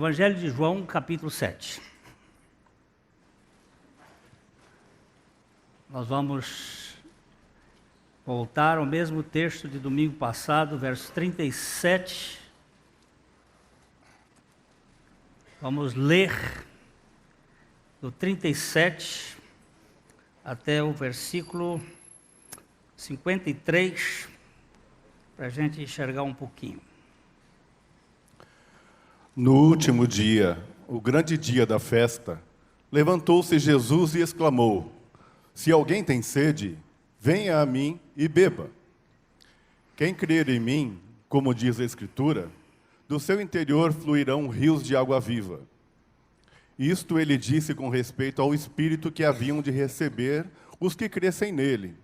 Evangelho de João, capítulo 7. Nós vamos voltar ao mesmo texto de domingo passado, verso 37. Vamos ler do 37 até o versículo 53, para a gente enxergar um pouquinho. No último dia, o grande dia da festa, levantou-se Jesus e exclamou: Se alguém tem sede, venha a mim e beba. Quem crer em mim, como diz a Escritura, do seu interior fluirão rios de água viva. Isto ele disse com respeito ao Espírito que haviam de receber os que crescem nele.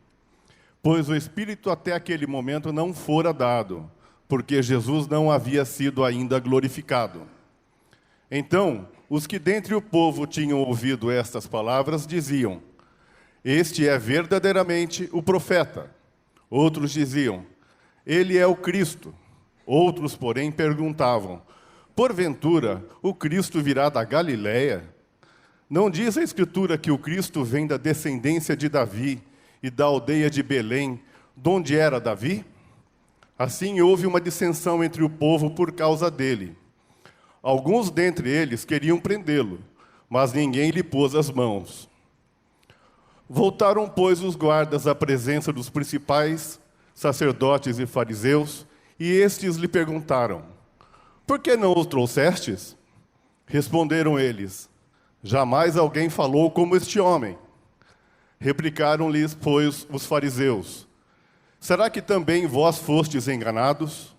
Pois o Espírito até aquele momento não fora dado, porque Jesus não havia sido ainda glorificado. Então, os que dentre o povo tinham ouvido estas palavras diziam: Este é verdadeiramente o profeta. Outros diziam: Ele é o Cristo. Outros, porém, perguntavam: Porventura, o Cristo virá da Galileia? Não diz a Escritura que o Cristo vem da descendência de Davi e da aldeia de Belém, donde era Davi? Assim houve uma dissensão entre o povo por causa dele. Alguns dentre eles queriam prendê-lo, mas ninguém lhe pôs as mãos. Voltaram, pois, os guardas à presença dos principais sacerdotes e fariseus, e estes lhe perguntaram: Por que não os trouxestes? Responderam eles: Jamais alguém falou como este homem. Replicaram-lhes, pois, os fariseus: Será que também vós fostes enganados?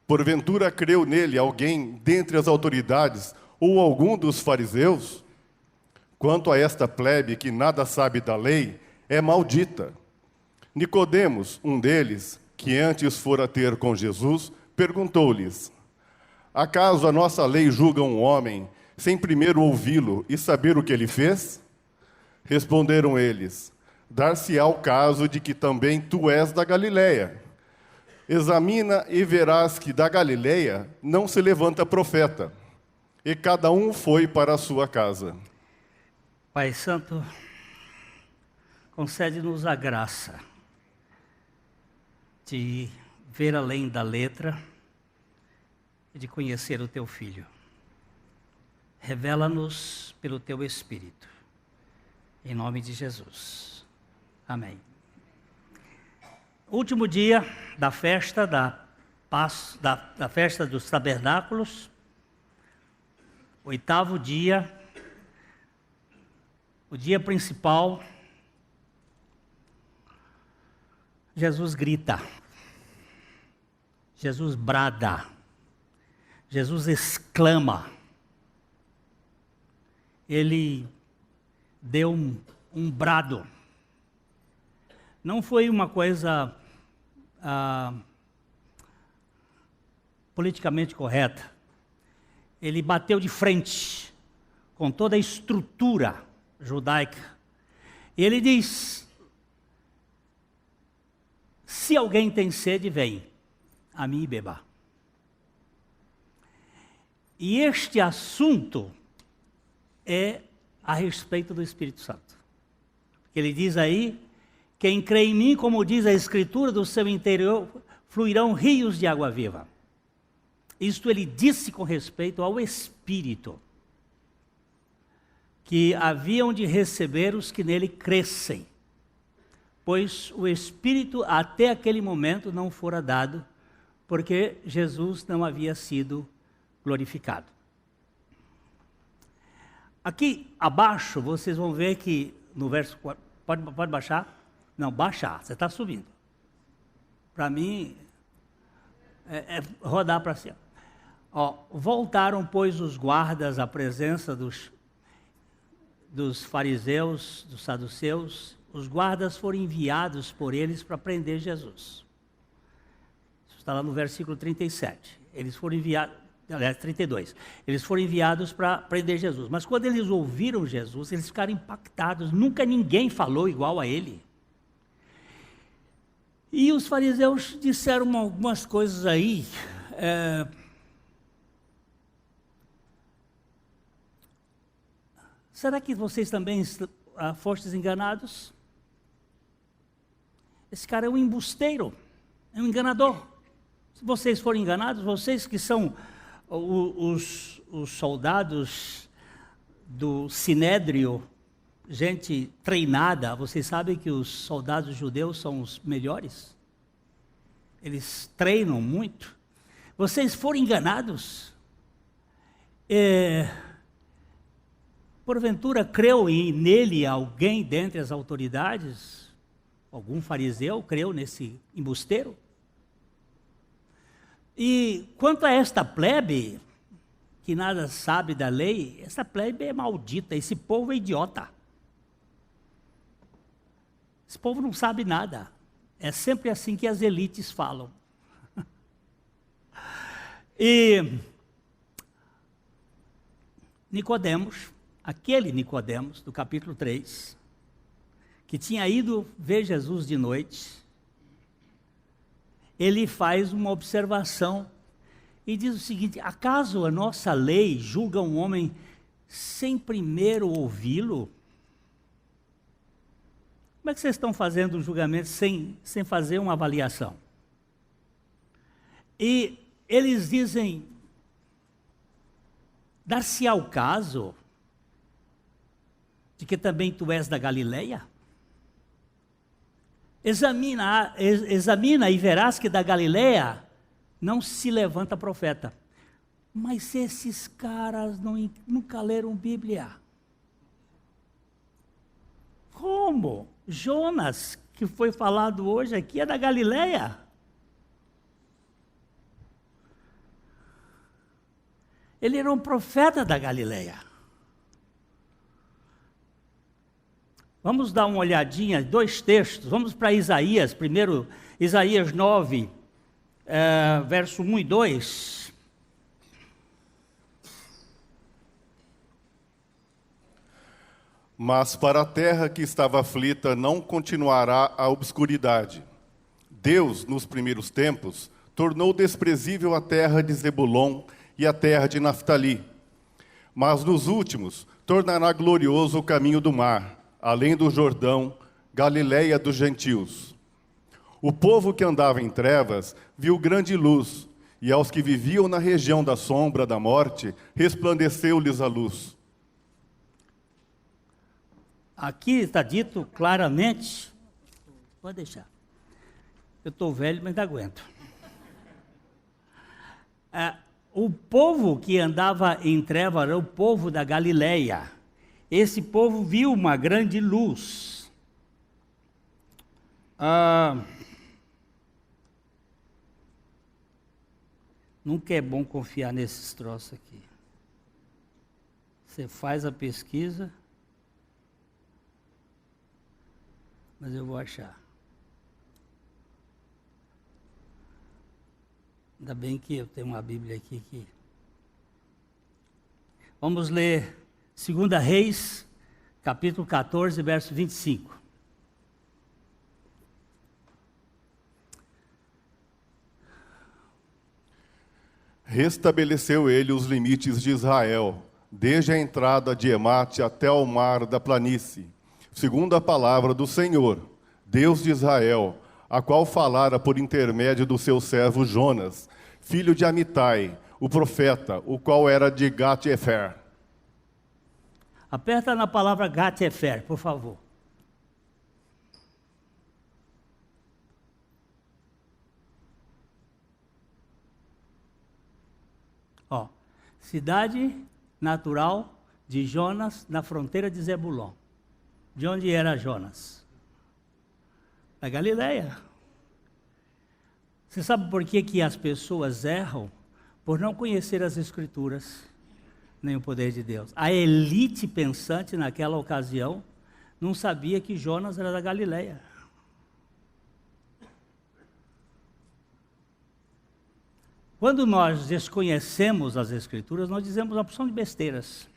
Porventura creu nele alguém dentre as autoridades ou algum dos fariseus? Quanto a esta plebe que nada sabe da lei, é maldita. Nicodemos, um deles, que antes fora ter com Jesus, perguntou-lhes: Acaso a nossa lei julga um homem sem primeiro ouvi-lo e saber o que ele fez? Responderam eles: Dar-se-á o caso de que também tu és da Galileia. Examina e verás que da Galileia não se levanta profeta. E cada um foi para a sua casa. Pai Santo, concede-nos a graça de ver além da letra e de conhecer o Teu Filho. Revela-nos pelo Teu Espírito. Em nome de Jesus. Amém. Último dia da festa da festa dos tabernáculos, oitavo dia, o dia principal. Jesus grita, Jesus brada, Jesus exclama. Ele deu um brado. Não foi uma coisa politicamente correta. Ele bateu de frente com toda a estrutura judaica. E ele diz: Se alguém tem sede, vem a mim e beba. E este assunto é a respeito do Espírito Santo. Ele diz aí: Quem crê em mim, como diz a Escritura, do seu interior fluirão rios de água viva. Isto ele disse com respeito ao Espírito, que haviam de receber os que nele crescem, pois o Espírito até aquele momento não fora dado, porque Jesus não havia sido glorificado. Aqui abaixo vocês vão ver que no verso 4, pode baixar? Não, baixar, você está subindo. Para mim, é rodar para cima. Voltaram, pois, os guardas à presença dos fariseus, dos saduceus. Os guardas foram enviados por eles para prender Jesus. Isso está lá no versículo 37. Eles foram enviados, aliás, 32. Eles foram enviados para prender Jesus. Mas quando eles ouviram Jesus, eles ficaram impactados. Nunca ninguém falou igual a ele. E os fariseus disseram algumas coisas aí, Será que vocês também fostes enganados? Esse cara é um embusteiro, é um enganador. Se vocês forem enganados, vocês que são os soldados do Sinédrio, gente treinada, vocês sabem que os soldados judeus são os melhores? Eles treinam muito. Vocês foram enganados? Porventura creu nele alguém dentre as autoridades? Algum fariseu creu nesse embusteiro? E quanto a esta plebe, que nada sabe da lei, essa plebe é maldita, esse povo é idiota. Esse povo não sabe nada. É sempre assim que as elites falam. E Nicodemos, aquele Nicodemos, do capítulo 3, que tinha ido ver Jesus de noite, ele faz uma observação e diz o seguinte: acaso a nossa lei julga um homem sem primeiro ouvi-lo? Como é que vocês estão fazendo o julgamento sem fazer uma avaliação? E eles dizem: dar-se-á o caso de que também tu és da Galileia? Examina e verás que da Galileia não se levanta profeta. Mas esses caras nunca leram Bíblia. Como? Jonas, que foi falado hoje aqui, é da Galileia. Ele era um profeta da Galileia. Vamos dar uma olhadinha, 2 textos. Vamos para Isaías, primeiro, Isaías 9, verso 1 e 2. Mas para a terra que estava aflita não continuará a obscuridade. Deus, nos primeiros tempos, tornou desprezível a terra de Zebulon e a terra de Naftali. Mas nos últimos, tornará glorioso o caminho do mar, além do Jordão, Galileia dos gentios. O povo que andava em trevas viu grande luz, e aos que viviam na região da sombra da morte, resplandeceu-lhes a luz. Aqui está dito claramente, pode deixar, eu estou velho, mas ainda aguento. O povo que andava em trevas era o povo da Galileia. Esse povo viu uma grande luz. Nunca é bom confiar nesses troços aqui. Você faz a pesquisa, mas eu vou achar. Ainda bem que eu tenho uma Bíblia aqui que... Vamos ler 2 Reis, capítulo 14, verso 25. Restabeleceu ele os limites de Israel, desde a entrada de Emate até o mar da planície, segundo a palavra do Senhor, Deus de Israel, a qual falara por intermédio do seu servo Jonas, filho de Amitai, o profeta, o qual era de Gat-Efer. Aperta na palavra Gat-Efer, por favor. Cidade natural de Jonas, na fronteira de Zebulon. De onde era Jonas? Da Galileia. Você sabe por que as pessoas erram? Por não conhecer as Escrituras, nem o poder de Deus. A elite pensante naquela ocasião não sabia que Jonas era da Galileia. Quando nós desconhecemos as Escrituras, nós dizemos uma porção de besteiras.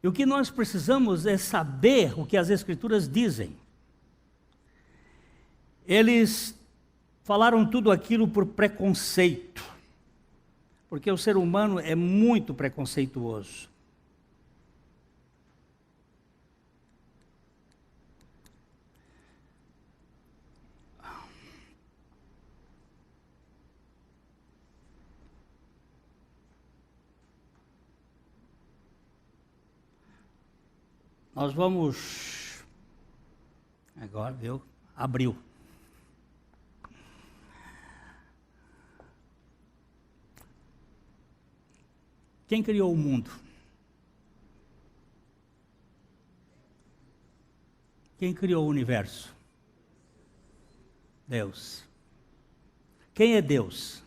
E o que nós precisamos é saber o que as Escrituras dizem. Eles falaram tudo aquilo por preconceito, porque o ser humano é muito preconceituoso. Nós vamos... Agora, viu? Abriu. Quem criou o mundo? Quem criou o universo? Deus. Quem é Deus?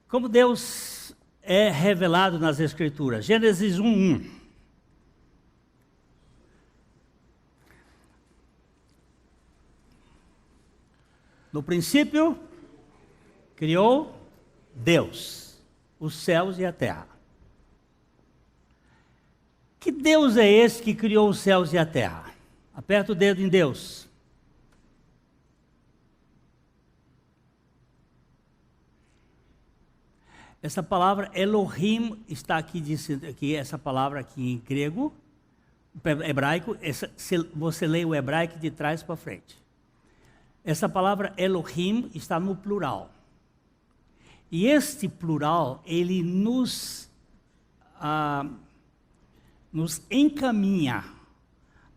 Como Deus é revelado nas Escrituras? Gênesis 1:1. No princípio, criou Deus os céus e a terra. Que Deus é esse que criou os céus e a terra? Aperta o dedo em Deus. Essa palavra Elohim está aqui, essa palavra aqui em grego, hebraico, você lê o hebraico de trás para frente. Essa palavra Elohim está no plural. E este plural, ele nos encaminha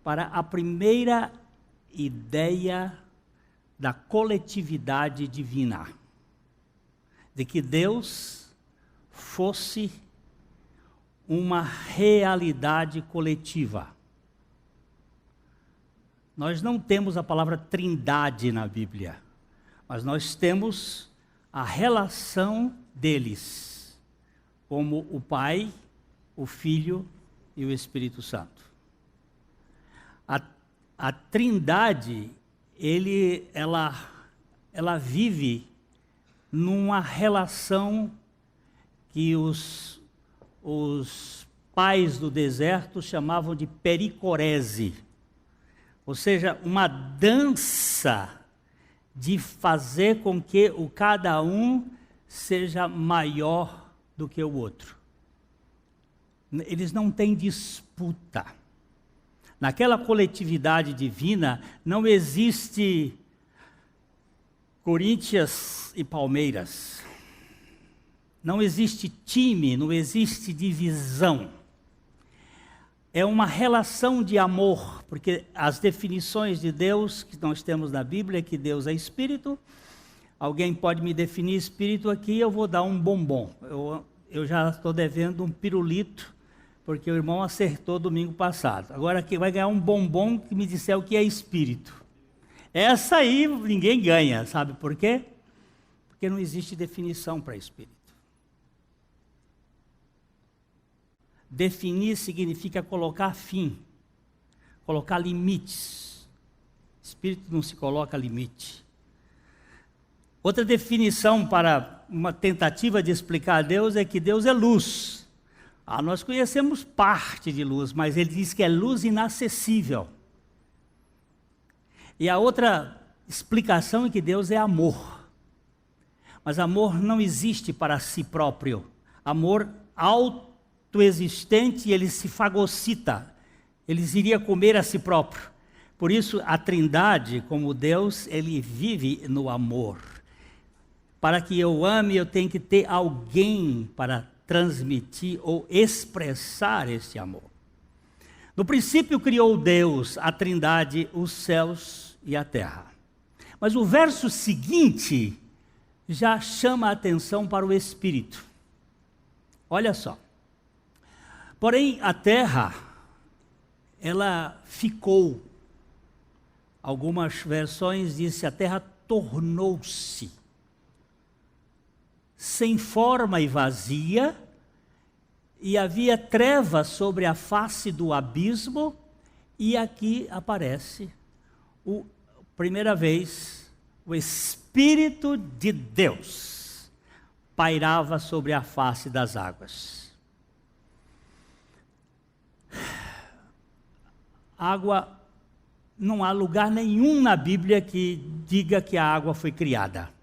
para a primeira ideia da coletividade divina. De que Deus fosse uma realidade coletiva. Nós não temos a palavra trindade na Bíblia, mas nós temos a relação deles, como o Pai, o Filho e o Espírito Santo. A trindade, ela vive numa relação que os pais do deserto chamavam de pericorese, ou seja, uma dança de fazer com que cada um seja maior do que o outro. Eles não têm disputa. Naquela coletividade divina não existe Corinthians e Palmeiras. Não existe time, não existe divisão. É uma relação de amor, porque as definições de Deus que nós temos na Bíblia é que Deus é espírito. Alguém pode me definir espírito aqui, eu vou dar um bombom. Eu já estou devendo um pirulito, porque o irmão acertou domingo passado. Agora aqui vai ganhar um bombom que me disser o que é espírito. Essa aí ninguém ganha, sabe por quê? Porque não existe definição para espírito. Definir significa colocar fim, colocar limites. Espírito não se coloca limite. Outra definição para uma tentativa de explicar Deus é que Deus é luz. Nós conhecemos parte de luz, mas ele diz que é luz inacessível. E a outra explicação é que Deus é amor. Mas amor não existe para si próprio. Amor autoexistente, ele se fagocita. Ele iria comer a si próprio. Por isso, a Trindade, como Deus, ele vive no amor. Para que eu ame, eu tenho que ter alguém para transmitir ou expressar esse amor. No princípio criou Deus, a Trindade, os céus e a terra. Mas o verso seguinte já chama a atenção para o Espírito. Olha só. Porém, a terra, ela ficou. Algumas versões dizem a terra tornou-se sem forma e vazia, e havia trevas sobre a face do abismo, e aqui aparece, primeira vez, o Espírito de Deus pairava sobre a face das águas. Água, não há lugar nenhum na Bíblia que diga que a água foi criada.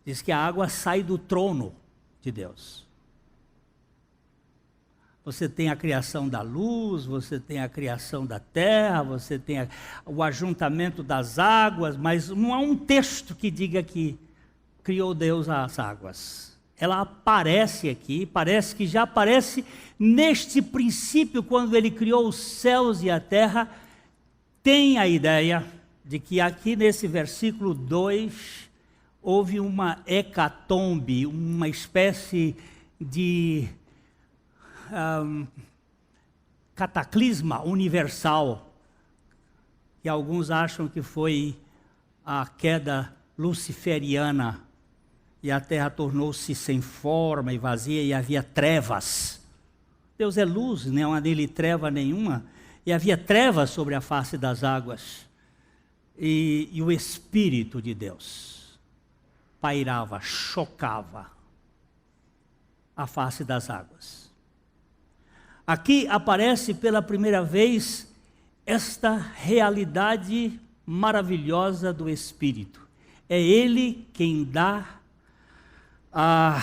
Diz que a água sai do trono de Deus. Você tem a criação da luz, você tem a criação da terra, você tem o ajuntamento das águas, mas não há um texto que diga que criou Deus as águas. Ela aparece aqui, parece que já aparece neste princípio, quando ele criou os céus e a terra. Tem a ideia de que aqui nesse versículo 2 houve uma hecatombe, uma espécie de cataclisma universal, que alguns acham que foi a queda luciferiana, e a terra tornou-se sem forma e vazia, e havia trevas. Deus é luz, não há nele treva nenhuma, e havia trevas sobre a face das águas, e o Espírito de Deus pairava, chocava a face das águas. Aqui aparece pela primeira vez esta realidade maravilhosa do Espírito. É Ele quem dá a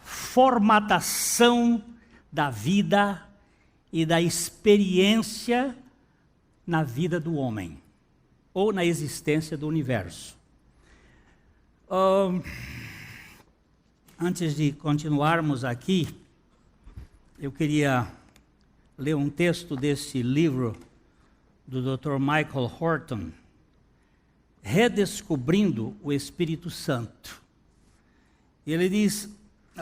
formatação da vida e da experiência na vida do homem, ou na existência do universo. Antes de continuarmos aqui, eu queria ler um texto desse livro do Dr. Michael Horton, Redescobrindo o Espírito Santo. E ele diz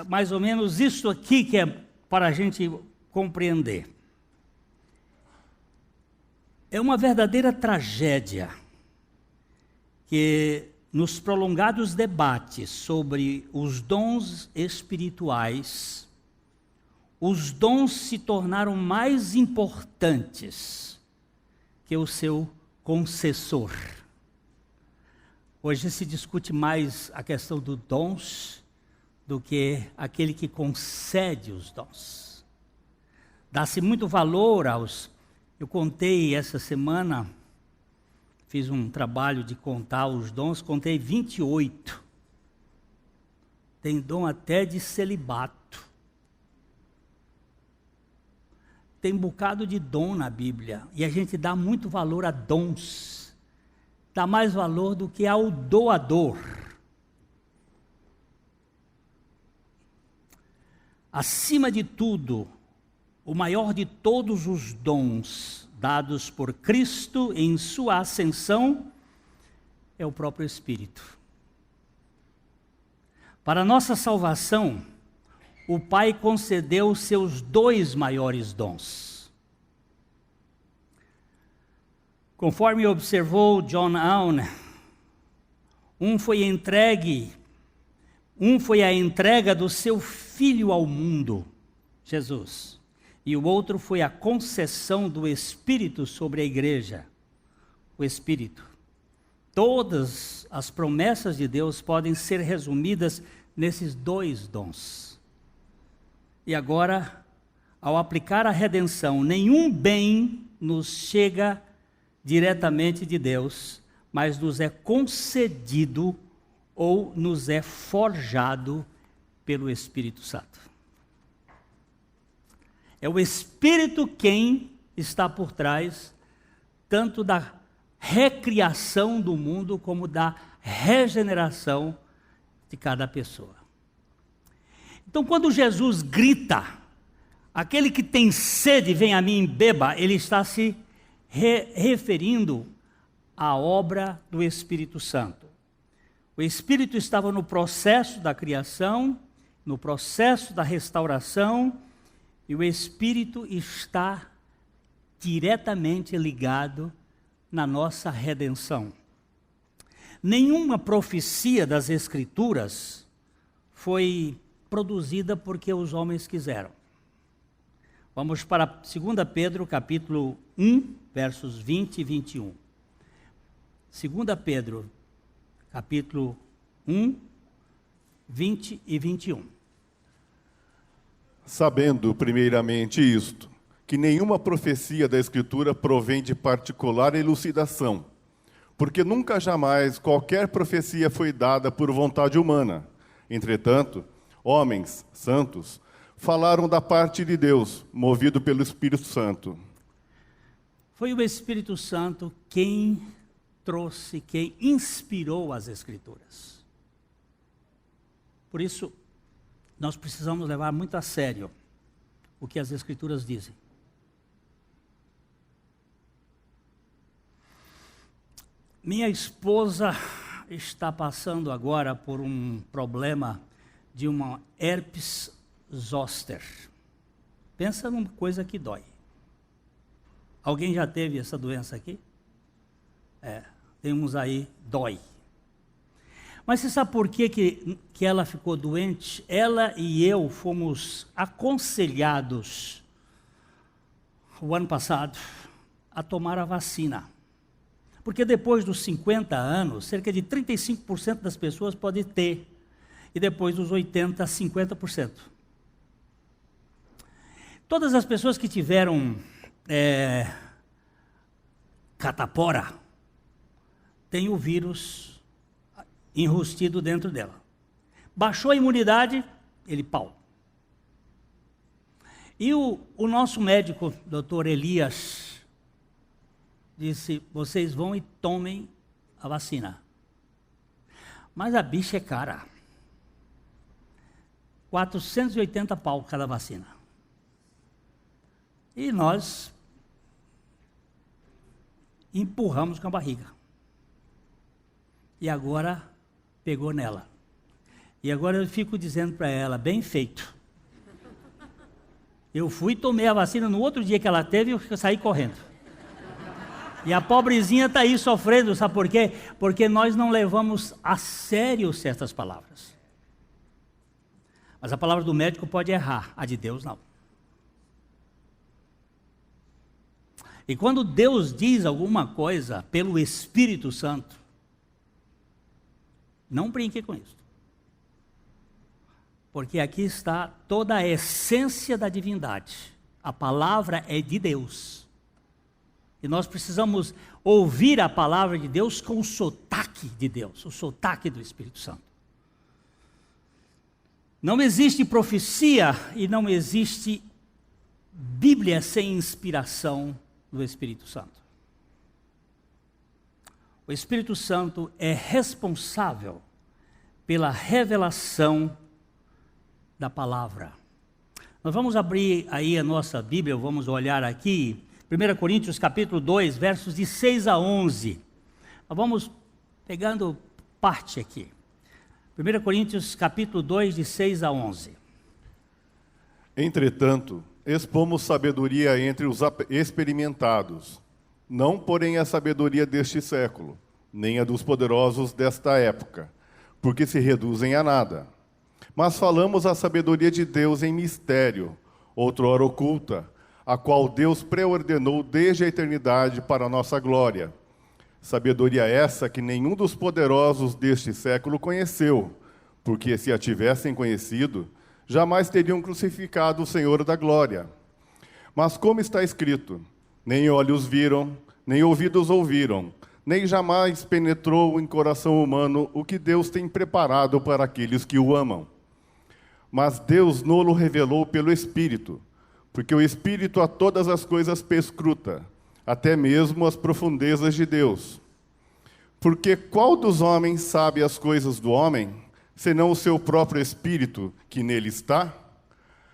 mais ou menos isso aqui, que é para a gente compreender. É uma verdadeira tragédia que nos prolongados debates sobre os dons espirituais, os dons se tornaram mais importantes que o seu concessor. Hoje se discute mais a questão dos dons do que aquele que concede os dons. Dá-se muito valor aos... Eu contei essa semana, fiz um trabalho de contar os dons, contei 28. Tem dom até de celibato. Tem um bocado de dom na Bíblia, e a gente dá muito valor a dons. Dá mais valor do que ao doador. Acima de tudo, o maior de todos os dons dados por Cristo em sua ascensão é o próprio Espírito. Para nossa salvação, o Pai concedeu os seus 2 maiores dons. Conforme observou John Owen, um foi a entrega do seu Filho ao mundo, Jesus, e o outro foi a concessão do Espírito sobre a igreja, o Espírito. Todas as promessas de Deus podem ser resumidas nesses 2 dons. E agora, ao aplicar a redenção, nenhum bem nos chega diretamente de Deus, mas nos é concedido ou nos é forjado pelo Espírito Santo. É o Espírito quem está por trás tanto da recriação do mundo como da regeneração de cada pessoa. Então, quando Jesus grita, aquele que tem sede, vem a mim e beba, ele está se referindo à obra do Espírito Santo. O Espírito estava no processo da criação, no processo da restauração, e o Espírito está diretamente ligado na nossa redenção. Nenhuma profecia das Escrituras foi produzida porque os homens quiseram. Vamos para 2 Pedro, capítulo 1, versos 20 e 21. 2 Pedro, capítulo 1, 20 e 21. Sabendo, primeiramente, isto, que nenhuma profecia da Escritura provém de particular elucidação, porque nunca jamais qualquer profecia foi dada por vontade humana. Entretanto, homens santos falaram da parte de Deus, movido pelo Espírito Santo. Foi o Espírito Santo quem trouxe, quem inspirou as Escrituras. Por isso, nós precisamos levar muito a sério o que as Escrituras dizem. Minha esposa está passando agora por um problema de uma herpes zoster. Pensa numa coisa que dói. Alguém já teve essa doença aqui? Tem uns aí, dói. Mas você sabe por que ela ficou doente? Ela e eu fomos aconselhados, o ano passado, a tomar a vacina. Porque depois dos 50 anos, cerca de 35% das pessoas podem ter. E depois dos 80, 50%. Todas as pessoas que tiveram catapora, têm o vírus enrustido dentro dela. Baixou a imunidade, ele pau. E o nosso médico, doutor Elias, disse, vocês vão e tomem a vacina. Mas a bicha é cara. 480 pau cada vacina. E nós empurramos com a barriga. E agora pegou nela. E agora eu fico dizendo para ela, bem feito. Eu fui, tomei a vacina, no outro dia que ela teve, eu saí correndo. E a pobrezinha está aí sofrendo, sabe por quê? Porque nós não levamos a sério certas palavras. Mas a palavra do médico pode errar, a de Deus não. E quando Deus diz alguma coisa pelo Espírito Santo, não brinque com isso. Porque aqui está toda a essência da divindade. A palavra é de Deus. E nós precisamos ouvir a palavra de Deus com o sotaque de Deus, o sotaque do Espírito Santo. Não existe profecia e não existe Bíblia sem inspiração do Espírito Santo. O Espírito Santo é responsável pela revelação da palavra. Nós vamos abrir aí a nossa Bíblia, vamos olhar aqui, 1 Coríntios capítulo 2, versos de 6 a 11. Nós vamos pegando parte aqui. 1 Coríntios capítulo 2, de 6 a 11. Entretanto, expomos sabedoria entre os experimentados, não porém a sabedoria deste século, nem a dos poderosos desta época, porque se reduzem a nada. Mas falamos a sabedoria de Deus em mistério, outrora oculta, a qual Deus preordenou desde a eternidade para a nossa glória. Sabedoria essa que nenhum dos poderosos deste século conheceu, porque se a tivessem conhecido, jamais teriam crucificado o Senhor da glória. Mas como está escrito, nem olhos viram, nem ouvidos ouviram, nem jamais penetrou em coração humano o que Deus tem preparado para aqueles que o amam. Mas Deus nolo revelou pelo Espírito, porque o Espírito a todas as coisas perscruta, até mesmo as profundezas de Deus. Porque qual dos homens sabe as coisas do homem, senão o seu próprio Espírito que nele está?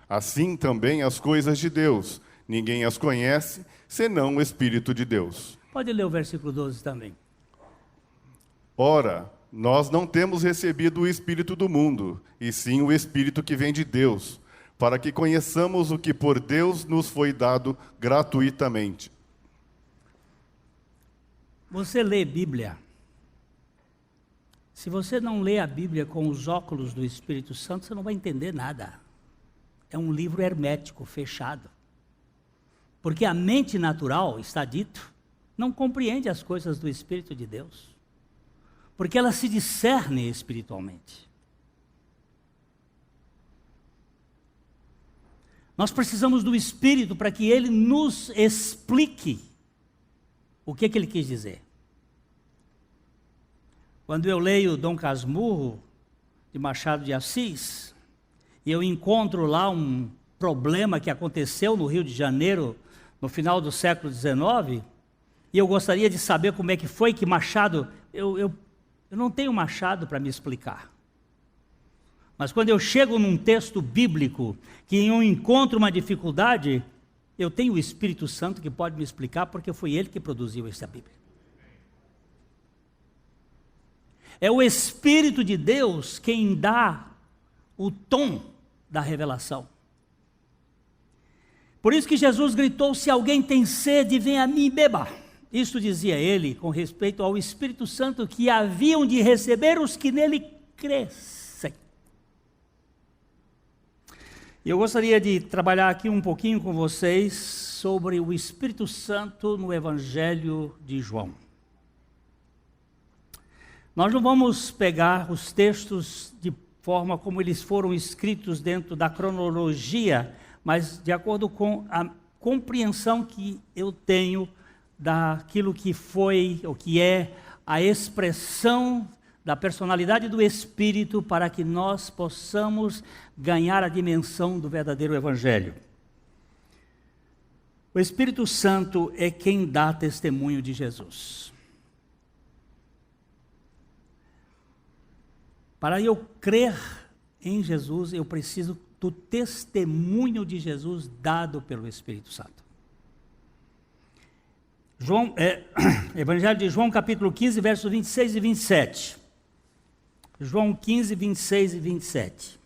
Assim também as coisas de Deus, ninguém as conhece, senão o Espírito de Deus. Pode ler o versículo 12 também. Ora, nós não temos recebido o Espírito do mundo, e sim o Espírito que vem de Deus, para que conheçamos o que por Deus nos foi dado gratuitamente. Você lê Bíblia. Se você não lê a Bíblia com os óculos do Espírito Santo, você não vai entender nada. É um livro hermético, fechado. Porque a mente natural, está dito, não compreende as coisas do Espírito de Deus. Porque ela se discerne espiritualmente. Nós precisamos do Espírito para que Ele nos explique o que Ele quis dizer. Quando eu leio Dom Casmurro, de Machado de Assis, e eu encontro lá um problema que aconteceu no Rio de Janeiro, no final do século XIX, e eu gostaria de saber como é que foi que Machado... Eu não tenho Machado para me explicar. Mas quando eu chego num texto bíblico, que eu encontro uma dificuldade, eu tenho o Espírito Santo que pode me explicar, porque foi ele que produziu essa Bíblia. É o Espírito de Deus quem dá o tom da revelação. Por isso que Jesus gritou: se alguém tem sede, venha a mim e beba. Isso dizia ele com respeito ao Espírito Santo que haviam de receber os que nele crescem. Eu gostaria de trabalhar aqui um pouquinho com vocês sobre o Espírito Santo no Evangelho de João. Nós não vamos pegar os textos de forma como eles foram escritos dentro da cronologia, mas de acordo com a compreensão que eu tenho daquilo que foi, ou que é, a expressão da personalidade do Espírito, para que nós possamos ganhar a dimensão do verdadeiro Evangelho. O Espírito Santo é quem dá testemunho de Jesus. Para eu crer em Jesus, eu preciso do testemunho de Jesus dado pelo Espírito Santo. Evangelho de João, capítulo 15, versos 26 e 27. João 15, 26 e 27.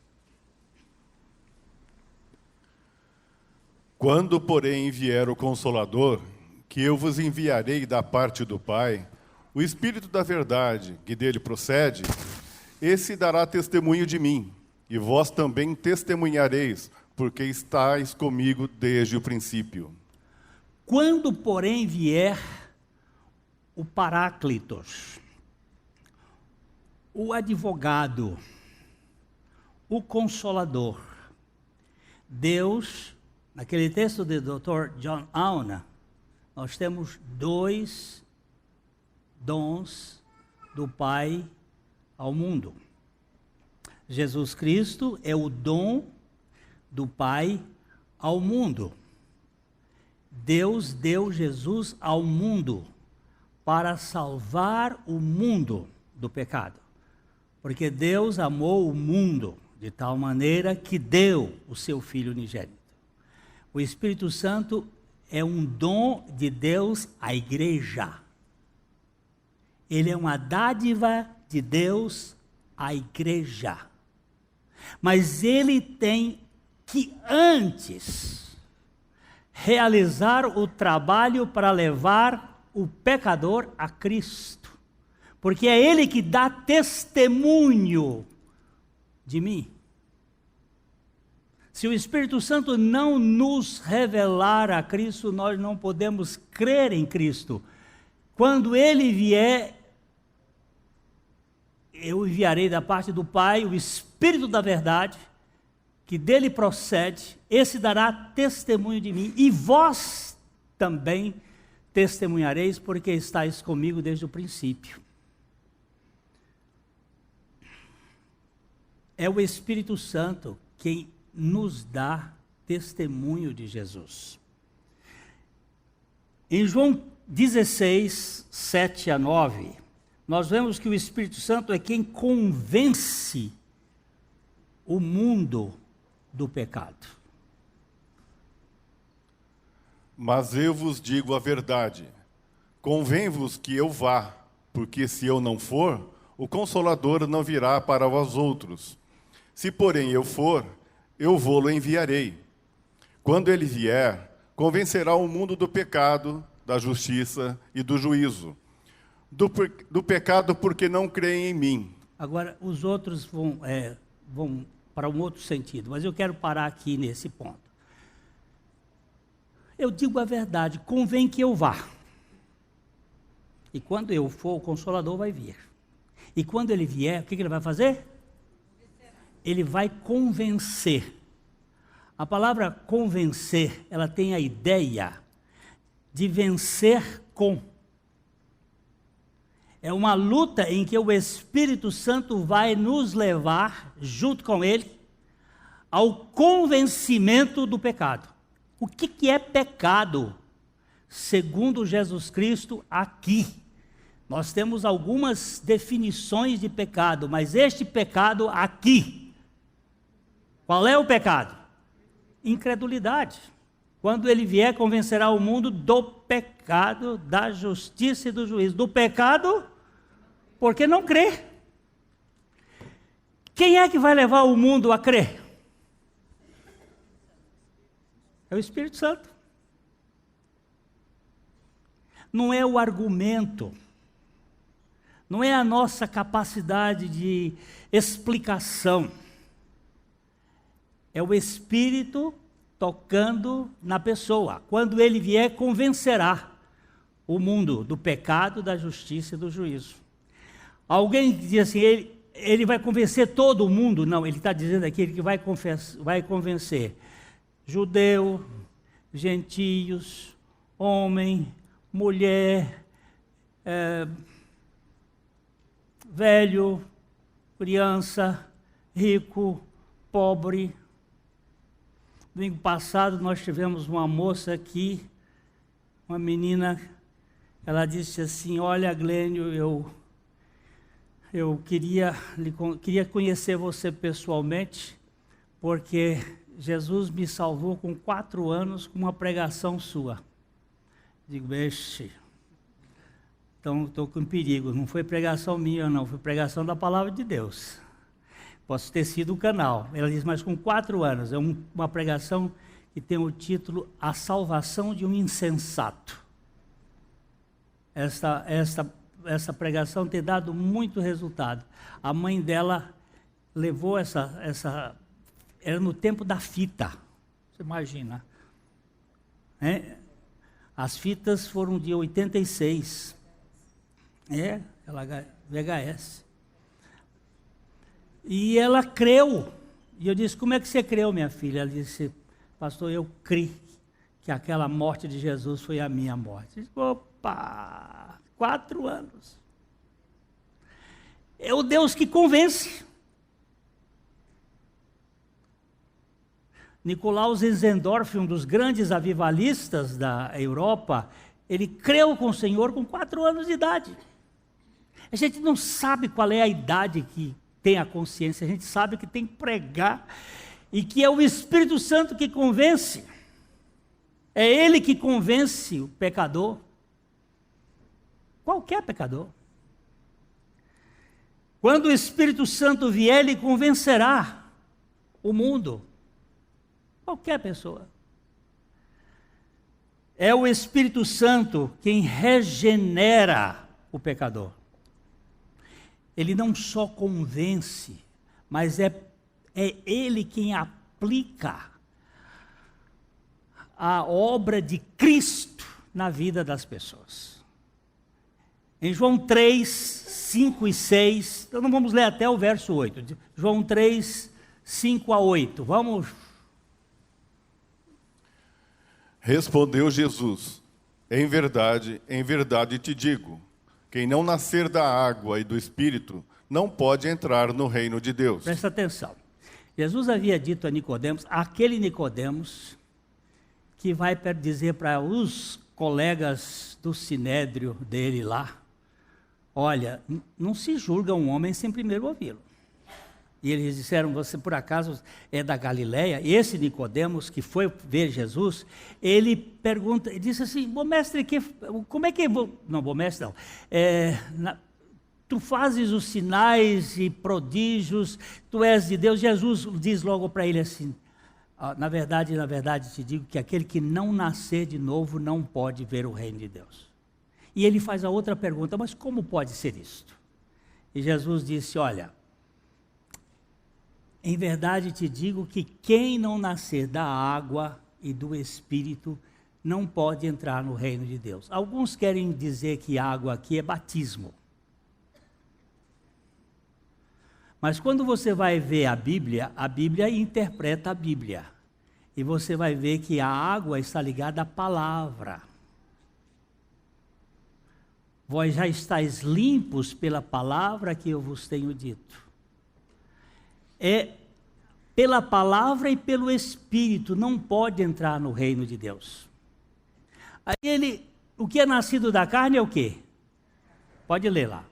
Quando, porém, vier o Consolador, que eu vos enviarei da parte do Pai, o Espírito da verdade, que dele procede, esse dará testemunho de mim, e vós também testemunhareis, porque estáis comigo desde o princípio. Quando, porém, vier o Paráclitos, o advogado, o Consolador, Deus, naquele texto do Dr. John Auna, nós temos dois dons do Pai ao mundo. Jesus Cristo é o dom do Pai ao mundo. Deus deu Jesus ao mundo para salvar o mundo do pecado. Porque Deus amou o mundo de tal maneira que deu o seu Filho unigênito. O Espírito Santo é um dom de Deus à igreja. Ele é uma dádiva de Deus à igreja. Mas ele tem que antes realizar o trabalho para levar o pecador a Cristo. Porque é ele que dá testemunho de mim. Se o Espírito Santo não nos revelar a Cristo, nós não podemos crer em Cristo. Quando ele vier, eu enviarei da parte do Pai o Espírito da verdade, que dele procede, esse dará testemunho de mim, e vós também testemunhareis, porque estáis comigo desde o princípio. É o Espírito Santo quem nos dá testemunho de Jesus. Em João 16, 7 a 9, nós vemos que o Espírito Santo é quem convence o mundo do pecado. Mas eu vos digo a verdade, convém-vos que eu vá, porque se eu não for, o Consolador não virá para vós outros. Se, porém, eu for, eu vou-lo enviarei. Quando ele vier, convencerá o mundo do pecado, da justiça e do juízo. Do pecado porque não creem em mim. Agora, os outros vão para um outro sentido, mas eu quero parar aqui nesse ponto. Eu digo a verdade, convém que eu vá. E quando eu for, o Consolador vai vir. E quando ele vier, o que ele vai fazer? Ele vai convencer. A palavra convencer, ela tem a ideia de vencer com. É uma luta em que o Espírito Santo vai nos levar, junto com ele, ao convencimento do pecado. O que é pecado? Segundo Jesus Cristo, aqui. Nós temos algumas definições de pecado, mas este pecado aqui Qual é o pecado? Incredulidade. Quando ele vier, convencerá o mundo do pecado, da justiça e do juízo. Do pecado, porque não crê. Quem é que vai levar o mundo a crer? É o Espírito Santo. Não é o argumento, não é a nossa capacidade de explicação. É o Espírito tocando na pessoa. Quando ele vier, convencerá o mundo do pecado, da justiça e do juízo. Alguém diz assim, ele vai convencer todo mundo? Não, ele está dizendo aqui que vai convencer judeu, gentios, homem, mulher, velho, criança, rico, pobre. Domingo passado nós tivemos uma moça aqui, uma menina, ela disse assim, olha Glênio, eu queria conhecer você pessoalmente, porque Jesus me salvou com 4 anos com uma pregação sua. Digo, mexe, então estou com perigo, não foi pregação minha não, foi pregação da palavra de Deus. Posso ter sido o canal. Ela diz, mas com 4 anos, é uma pregação que tem o título A Salvação de um Insensato. Essa pregação tem dado muito resultado. A mãe dela levou era no tempo da fita, você imagina. As fitas foram de 86, aquela VHS. E ela creu. E eu disse, como é que você creu, minha filha? Ela disse, pastor, eu criei que aquela morte de Jesus foi a minha morte. Eu disse, opa, 4 anos. É o Deus que convence. Nicolaus Zinzendorf, um dos grandes avivalistas da Europa, ele creu com o Senhor com 4 anos de idade. A gente não sabe qual é a idade que tem a consciência, a gente sabe que tem que pregar e que é o Espírito Santo que convence. É Ele que convence o pecador. Qualquer pecador. Quando o Espírito Santo vier, Ele convencerá o mundo. Qualquer pessoa. É o Espírito Santo quem regenera o pecador. Ele não só convence, mas é Ele quem aplica a obra de Cristo na vida das pessoas. Em João 3, 5 e 6, então não vamos ler até o verso 8. João 3, 5 a 8. Vamos. Respondeu Jesus, em verdade te digo, quem não nascer da água e do Espírito não pode entrar no reino de Deus. Presta atenção. Jesus havia dito a Nicodemos, aquele Nicodemos que vai dizer para os colegas do sinédrio dele lá, olha, não se julga um homem sem primeiro ouvi-lo. E eles disseram, você por acaso é da Galileia? E esse Nicodemos que foi ver Jesus, ele pergunta, ele disse assim, bom mestre, como é que... Não, bom mestre não. Tu fazes os sinais e prodígios, tu és de Deus. Jesus diz logo para ele assim, na verdade te digo que aquele que não nascer de novo não pode ver o reino de Deus. E ele faz a outra pergunta, mas como pode ser isto? E Jesus disse, olha, em verdade te digo que quem não nascer da água e do Espírito não pode entrar no reino de Deus. Alguns querem dizer que água aqui é batismo. Mas quando você vai ver a Bíblia interpreta a Bíblia. E você vai ver que a água está ligada à palavra. Vós já estáis limpos pela palavra que eu vos tenho dito. É pela palavra e pelo Espírito, não pode entrar no reino de Deus. Aí o que é nascido da carne é o quê? Pode ler lá.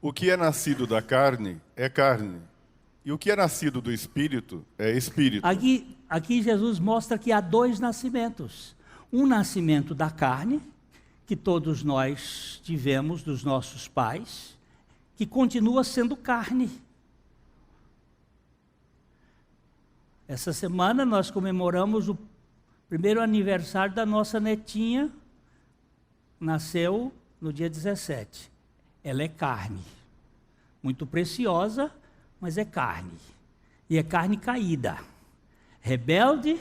O que é nascido da carne é carne, E o que é nascido do Espírito é Espírito. Aqui Jesus mostra que há dois nascimentos. Um nascimento da carne, que todos nós tivemos dos nossos pais, que continua sendo carne. Essa semana nós comemoramos o primeiro aniversário da nossa netinha, nasceu no dia 17. Ela é carne, muito preciosa, mas é carne. E é carne caída, rebelde,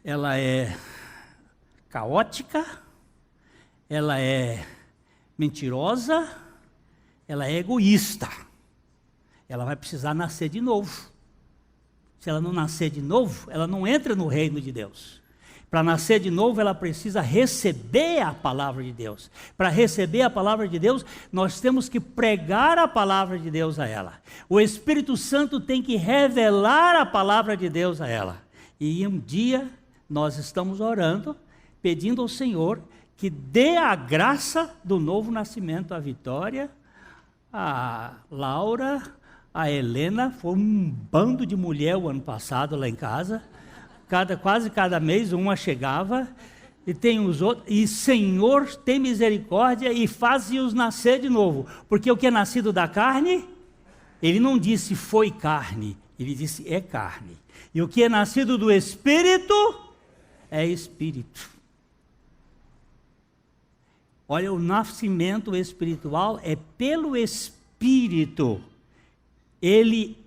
ela é caótica, ela é mentirosa, ela é egoísta. Ela vai precisar nascer de novo. Se ela não nascer de novo, ela não entra no reino de Deus. Para nascer de novo, ela precisa receber a palavra de Deus. Para receber a palavra de Deus, nós temos que pregar a palavra de Deus a ela. O Espírito Santo tem que revelar a palavra de Deus a ela. E um dia, nós estamos orando, pedindo ao Senhor que dê a graça do novo nascimento à Vitória, a Laura, a Helena. Foi um bando de mulher o ano passado lá em casa. Quase cada mês uma chegava, e tem os outros, e Senhor tem misericórdia e faz-os nascer de novo. Porque o que é nascido da carne, ele não disse foi carne, ele disse é carne. E o que é nascido do Espírito, é Espírito. Olha, o nascimento espiritual é pelo Espírito. Ele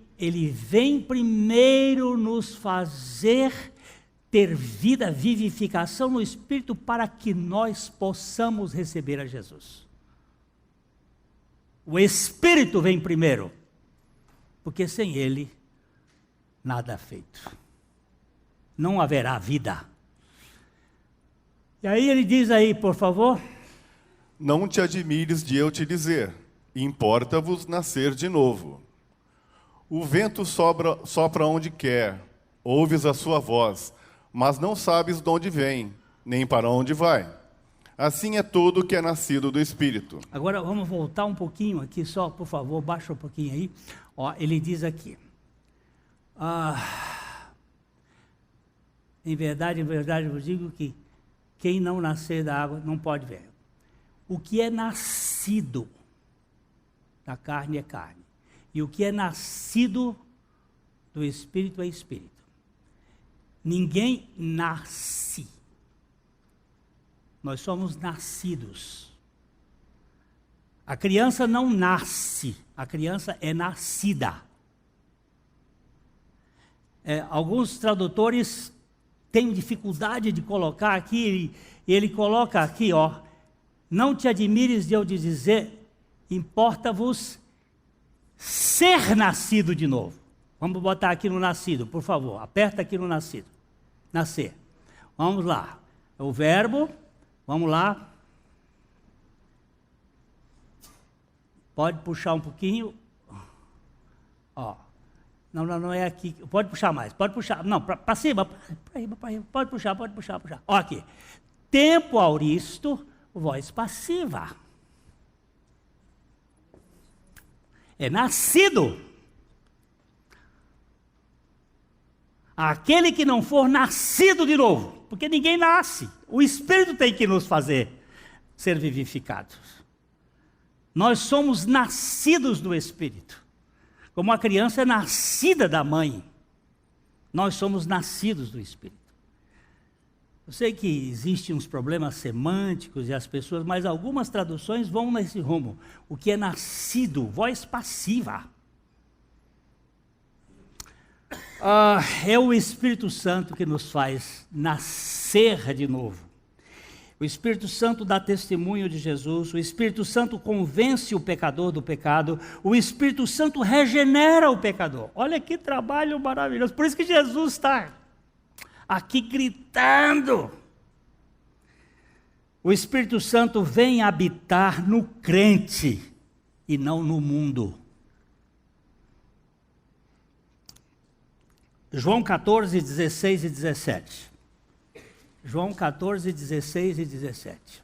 vem primeiro nos fazer ter vida, vivificação no Espírito, para que nós possamos receber a Jesus. O Espírito vem primeiro, porque sem Ele, nada é feito. Não haverá vida. E aí ele diz aí, por favor. Não te admires de eu te dizer, importa-vos nascer de novo. O vento sopra onde quer, ouves a sua voz, mas não sabes de onde vem, nem para onde vai. Assim é todo o que é nascido do Espírito. Agora vamos voltar um pouquinho aqui, só por favor, baixa um pouquinho aí. Ó, ele diz aqui, em verdade eu vos digo que quem não nascer da água não pode ver. O que é nascido da carne é carne. E o que é nascido do Espírito é Espírito. Ninguém nasce. Nós somos nascidos. A criança não nasce, a criança é nascida. Alguns tradutores têm dificuldade de colocar aqui, e ele coloca aqui, ó, não te admires de eu te dizer, importa-vos ser nascido de novo. Vamos botar aqui no nascido, por favor. Aperta aqui no nascido. Nascer. Vamos lá. O verbo, vamos lá. Pode puxar um pouquinho. Ó. Não é aqui. Pode puxar mais. Pode puxar. Não, para cima. Para cima. Pode puxar. Ó aqui. Tempo auristo, voz passiva. É nascido. Aquele que não for nascido de novo, porque ninguém nasce, o Espírito tem que nos fazer ser vivificados. Nós somos nascidos do Espírito, como a criança é nascida da mãe, nós somos nascidos do Espírito. Eu sei que existem uns problemas semânticos e as pessoas, mas algumas traduções vão nesse rumo. O que é nascido, voz passiva. É o Espírito Santo que nos faz nascer de novo. O Espírito Santo dá testemunho de Jesus, o Espírito Santo convence o pecador do pecado, o Espírito Santo regenera o pecador. Olha que trabalho maravilhoso, por isso que Jesus está aqui gritando. O Espírito Santo vem habitar no crente e não no mundo. João 14, 16 e 17. João 14, 16 e 17.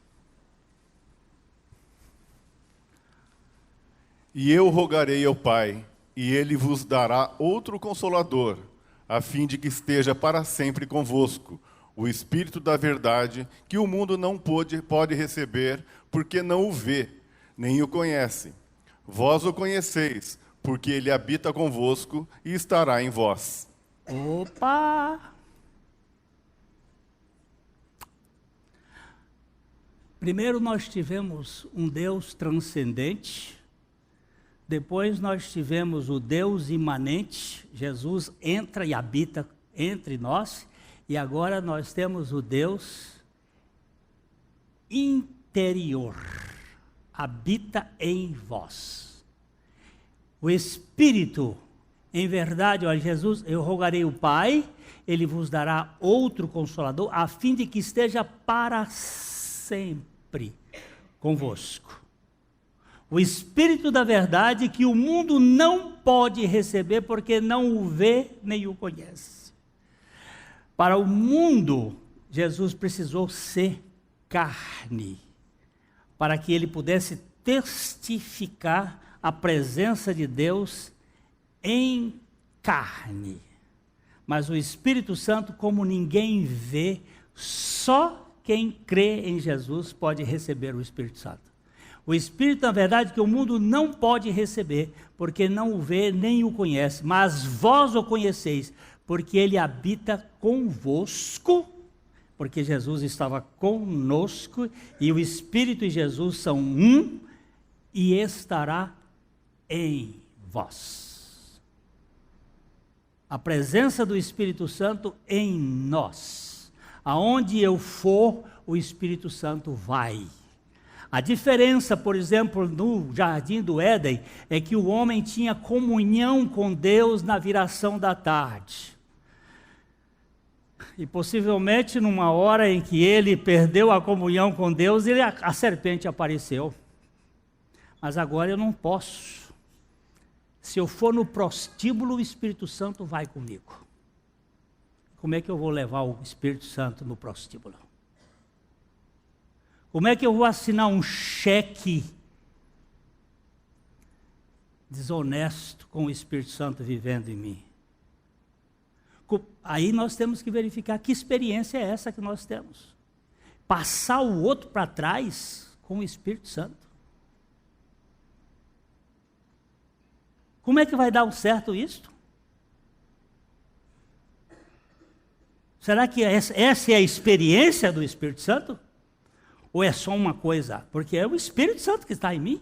E eu rogarei ao Pai, e ele vos dará outro Consolador, a fim de que esteja para sempre convosco, o Espírito da verdade, que o mundo não pode receber, porque não o vê, nem o conhece. Vós o conheceis, porque ele habita convosco e estará em vós. Opa! Primeiro nós tivemos um Deus transcendente, depois nós tivemos o Deus imanente, Jesus entra e habita entre nós, e agora nós temos o Deus interior, habita em vós. O Espírito, em verdade, olha, Jesus, eu rogarei o Pai, ele vos dará outro Consolador, a fim de que esteja para sempre convosco. O Espírito da verdade que o mundo não pode receber porque não o vê nem o conhece. Para o mundo, Jesus precisou ser carne, para que ele pudesse testificar a presença de Deus em carne. Mas o Espírito Santo, como ninguém vê, só quem crê em Jesus pode receber o Espírito Santo. O Espírito, na verdade, que o mundo não pode receber, porque não o vê nem o conhece, mas vós o conheceis, porque ele habita convosco, porque Jesus estava conosco, e o Espírito e Jesus são um, e estará em vós. A presença do Espírito Santo em nós. Aonde eu for, o Espírito Santo vai. A diferença, por exemplo, no Jardim do Éden, é que o homem tinha comunhão com Deus na viração da tarde. E possivelmente numa hora em que ele perdeu a comunhão com Deus, a serpente apareceu. Mas agora eu não posso. Se eu for no prostíbulo, o Espírito Santo vai comigo. Como é que eu vou levar o Espírito Santo no prostíbulo? Como é que eu vou assinar um cheque desonesto com o Espírito Santo vivendo em mim? Aí nós temos que verificar que experiência é essa que nós temos. Passar o outro para trás com o Espírito Santo. Como é que vai dar certo isso? Será que essa é a experiência do Espírito Santo? Ou é só uma coisa? Porque é o Espírito Santo que está em mim.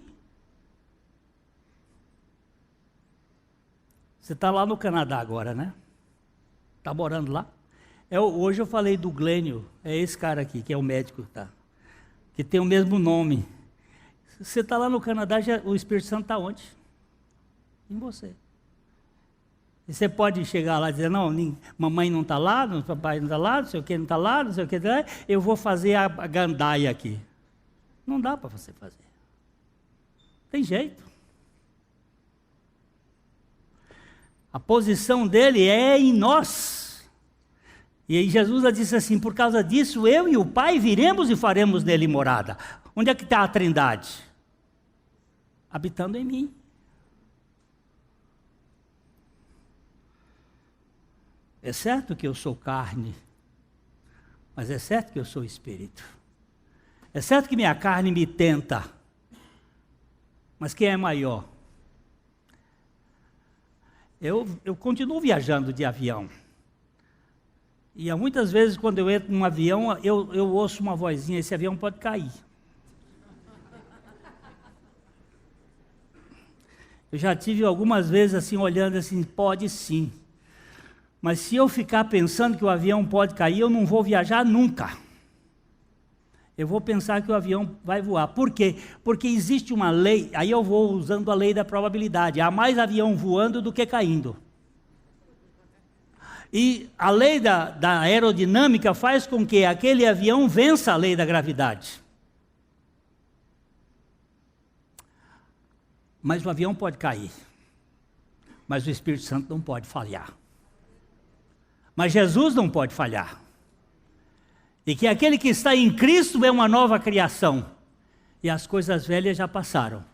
Você está lá no Canadá agora, né? Está morando lá? Hoje eu falei do Glênio, é esse cara aqui, que é o médico que tem o mesmo nome. Você está lá no Canadá, o Espírito Santo está onde? Em você. E você pode chegar lá e dizer, não, mamãe não está lá, papai não está lá, não sei o que não está lá, não sei o que, eu vou fazer a gandaia aqui. Não dá para você fazer. Tem jeito. A posição dele é em nós. E aí Jesus disse assim, por causa disso, eu e o Pai viremos e faremos nele morada. Onde é que está a Trindade? Habitando em mim. É certo que eu sou carne, mas é certo que eu sou espírito. É certo que minha carne me tenta, mas quem é maior? Eu continuo viajando de avião. E muitas vezes quando eu entro num avião, eu ouço uma vozinha, esse avião pode cair. Eu já tive algumas vezes assim, olhando assim, pode sim. Mas se eu ficar pensando que o avião pode cair, eu não vou viajar nunca. Eu vou pensar que o avião vai voar. Por quê? Porque existe uma lei, aí eu vou usando a lei da probabilidade. Há mais avião voando do que caindo. E a lei da aerodinâmica faz com que aquele avião vença a lei da gravidade. Mas o avião pode cair. Mas o Espírito Santo não pode falhar. Mas Jesus não pode falhar. E que aquele que está em Cristo é uma nova criação. E as coisas velhas já passaram.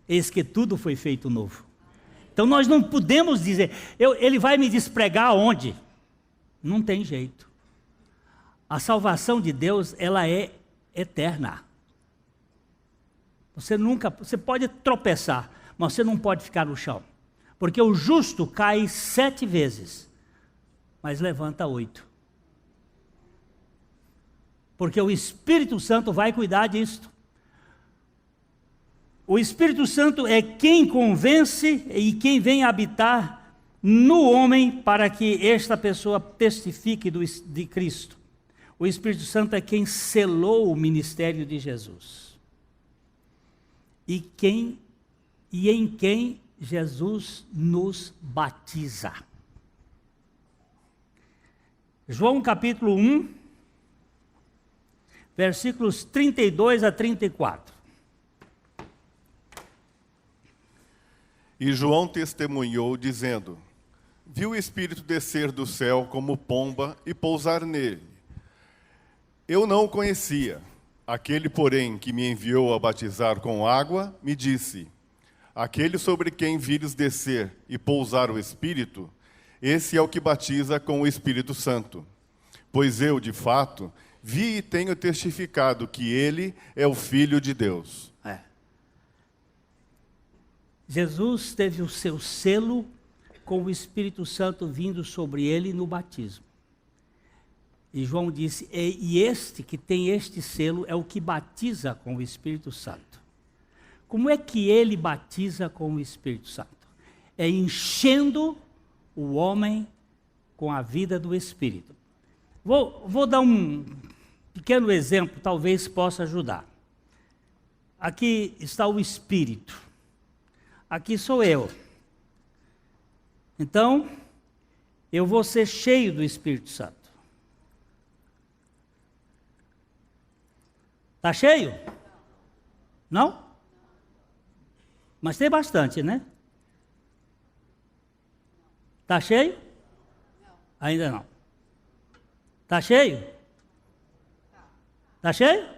Eis que tudo foi feito novo. Então nós não podemos dizer, ele vai me despregar aonde? Não tem jeito. A salvação de Deus, ela é eterna. Você pode tropeçar, mas você não pode ficar no chão. Porque o justo cai 7 vezes, mas levanta 8. Porque o Espírito Santo vai cuidar disto. O Espírito Santo é quem convence e quem vem habitar no homem para que esta pessoa testifique de Cristo. O Espírito Santo é quem selou o ministério de Jesus. E em quem Jesus nos batiza. João capítulo 1, versículos 32 a 34. E João testemunhou, dizendo: vi o Espírito descer do céu como pomba e pousar nele. Eu não o conhecia. Aquele, porém, que me enviou a batizar com água, me disse: aquele sobre quem vires descer e pousar o Espírito, esse é o que batiza com o Espírito Santo. Pois eu, de fato, vi e tenho testificado que ele é o Filho de Deus. Jesus teve o seu selo com o Espírito Santo vindo sobre ele no batismo. E João disse, e este que tem este selo é o que batiza com o Espírito Santo. Como é que ele batiza com o Espírito Santo? É enchendo o homem com a vida do Espírito. Vou dar um pequeno exemplo, talvez possa ajudar. Aqui está o Espírito. Aqui sou eu. Então, eu vou ser cheio do Espírito Santo. Está cheio? Não? Mas tem bastante, né? Está cheio? Ainda não. Está cheio? Está cheio?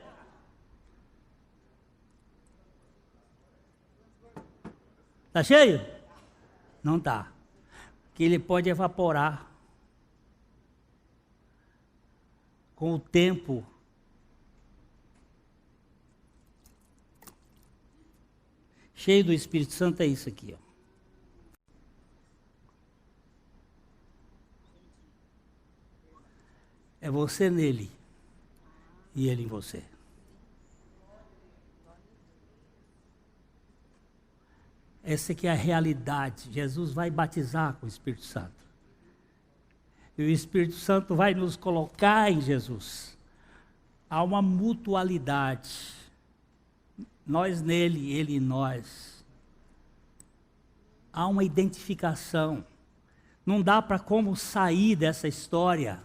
Está cheio? Não está. Que ele pode evaporar com o tempo. Cheio do Espírito Santo é isso aqui, ó. É você nele e ele em você. Essa aqui é a realidade. Jesus vai batizar com o Espírito Santo. E o Espírito Santo vai nos colocar em Jesus. Há uma mutualidade. Nós nele, ele em nós. Há uma identificação. Não dá para como sair dessa história.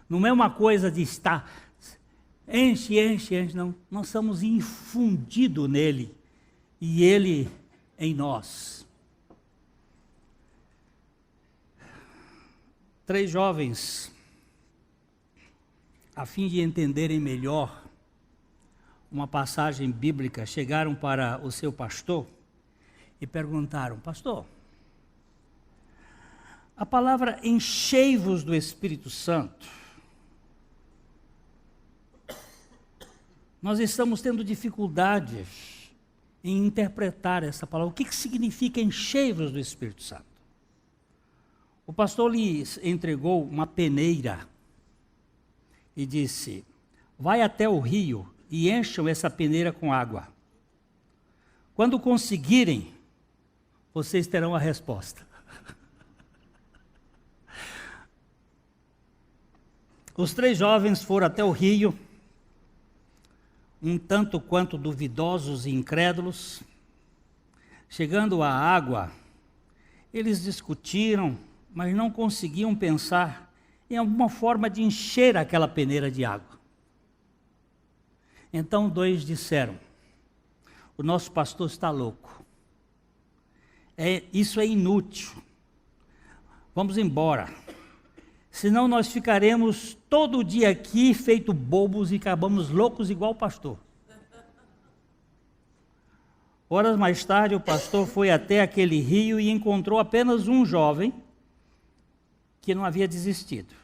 Não é uma coisa de estar enche, não. Nós somos infundidos nele. E ele em nós. 3 jovens, a fim de entenderem melhor uma passagem bíblica, chegaram para o seu pastor e perguntaram: pastor, a palavra enchei-vos do Espírito Santo, nós estamos tendo dificuldades em interpretar essa palavra. O que significa enchei-vos do Espírito Santo? O pastor lhes entregou uma peneira e disse: vai até o rio e encham essa peneira com água. Quando conseguirem, vocês terão a resposta. Os 3 jovens foram até o rio, um tanto quanto duvidosos e incrédulos. Chegando à água, eles discutiram, mas não conseguiam pensar em alguma forma de encher aquela peneira de água. Então 2 disseram: o nosso pastor está louco. Isso é inútil. Vamos embora. Senão nós ficaremos todo dia aqui feito bobos e acabamos loucos igual o pastor. Horas mais tarde, o pastor foi até aquele rio e encontrou apenas um jovem que não havia desistido.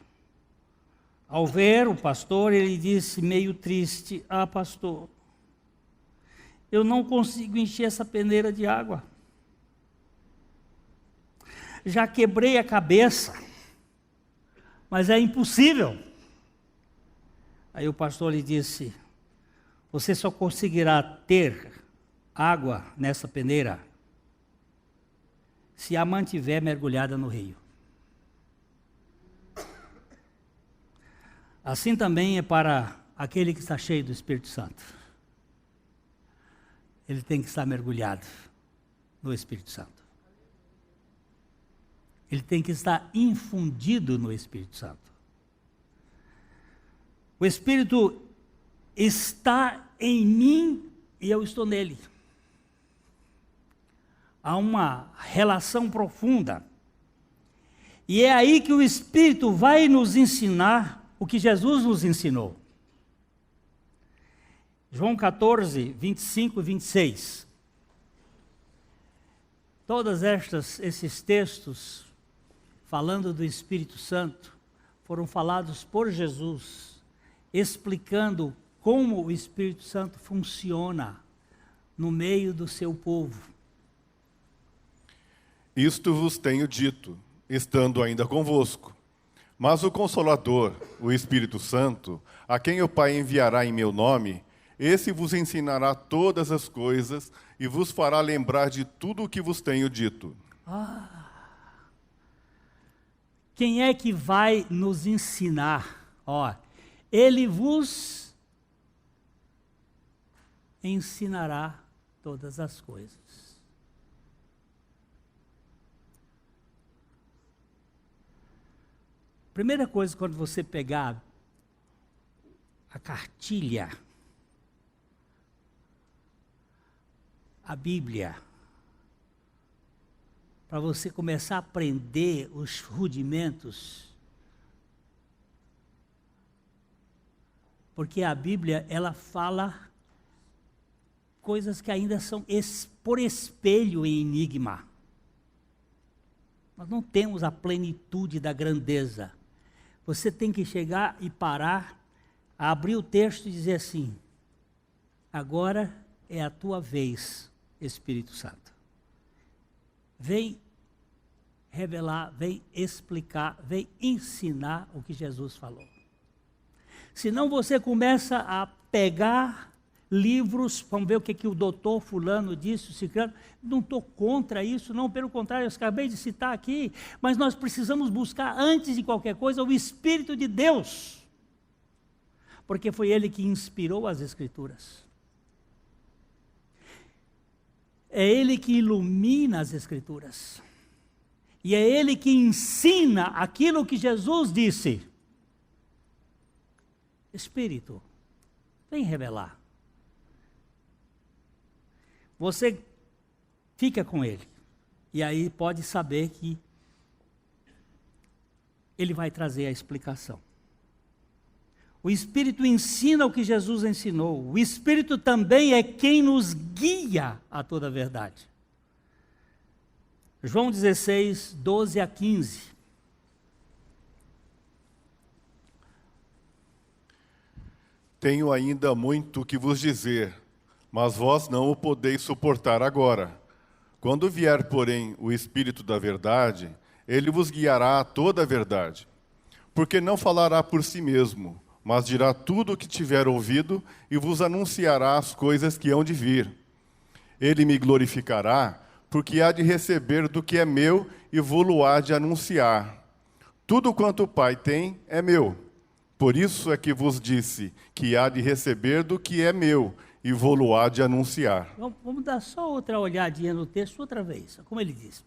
Ao ver o pastor, ele disse, meio triste: "Ah, pastor, eu não consigo encher essa peneira de água. Já quebrei a cabeça, mas é impossível." Aí o pastor lhe disse: "Você só conseguirá ter água nessa peneira se a mantiver mergulhada no rio." Assim também é para aquele que está cheio do Espírito Santo. Ele tem que estar mergulhado no Espírito Santo. Ele tem que estar infundido no Espírito Santo. O Espírito está em mim e eu estou nele. Há uma relação profunda. E é aí que o Espírito vai nos ensinar o que Jesus nos ensinou. João 14, 25 e 26. Todos esses textos, falando do Espírito Santo, foram falados por Jesus, explicando como o Espírito Santo funciona no meio do seu povo. Isto vos tenho dito, estando ainda convosco. Mas o Consolador, o Espírito Santo, a quem o Pai enviará em meu nome, esse vos ensinará todas as coisas e vos fará lembrar de tudo o que vos tenho dito. Quem é que vai nos ensinar? Ele vos ensinará todas as coisas. Primeira coisa, quando você pegar a cartilha, a Bíblia, para você começar a aprender os rudimentos, porque a Bíblia, ela fala coisas que ainda são por espelho em enigma. Nós não temos a plenitude da grandeza. Você tem que chegar e parar, abrir o texto e dizer assim: agora é a tua vez, Espírito Santo. Vem revelar, vem explicar, vem ensinar o que Jesus falou. Senão você começa a pegar livros, vamos ver o que o doutor fulano disse, o ciclano. Não estou contra isso, não, pelo contrário, eu acabei de citar aqui, mas nós precisamos buscar, antes de qualquer coisa, o Espírito de Deus, porque foi Ele que inspirou as Escrituras. É Ele que ilumina as Escrituras, e é Ele que ensina aquilo que Jesus disse. Espírito, vem revelar. Você fica com Ele, e aí pode saber que Ele vai trazer a explicação. O Espírito ensina o que Jesus ensinou. O Espírito também é quem nos guia a toda a verdade. João 16, 12 a 15. Tenho ainda muito que vos dizer, mas vós não o podeis suportar agora. Quando vier, porém, o Espírito da verdade, ele vos guiará a toda a verdade. Porque não falará por si mesmo, mas dirá tudo o que tiver ouvido e vos anunciará as coisas que hão de vir. Ele me glorificará, porque há de receber do que é meu e vô-lo há de anunciar. Tudo quanto o Pai tem é meu. Por isso é que vos disse que há de receber do que é meu e vô-lo há de anunciar. Vamos dar só outra olhadinha no texto outra vez. Como ele diz: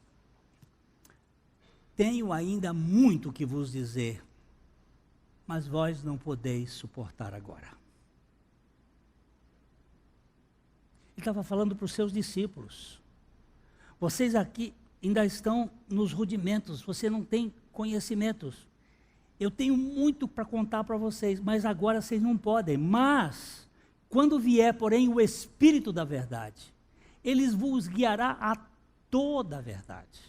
tenho ainda muito que vos dizer, mas vós não podeis suportar agora. Ele estava falando para os seus discípulos. Vocês aqui ainda estão nos rudimentos, você não tem conhecimentos. Eu tenho muito para contar para vocês, mas agora vocês não podem. Mas, quando vier, porém, o Espírito da verdade, Ele vos guiará a toda a verdade.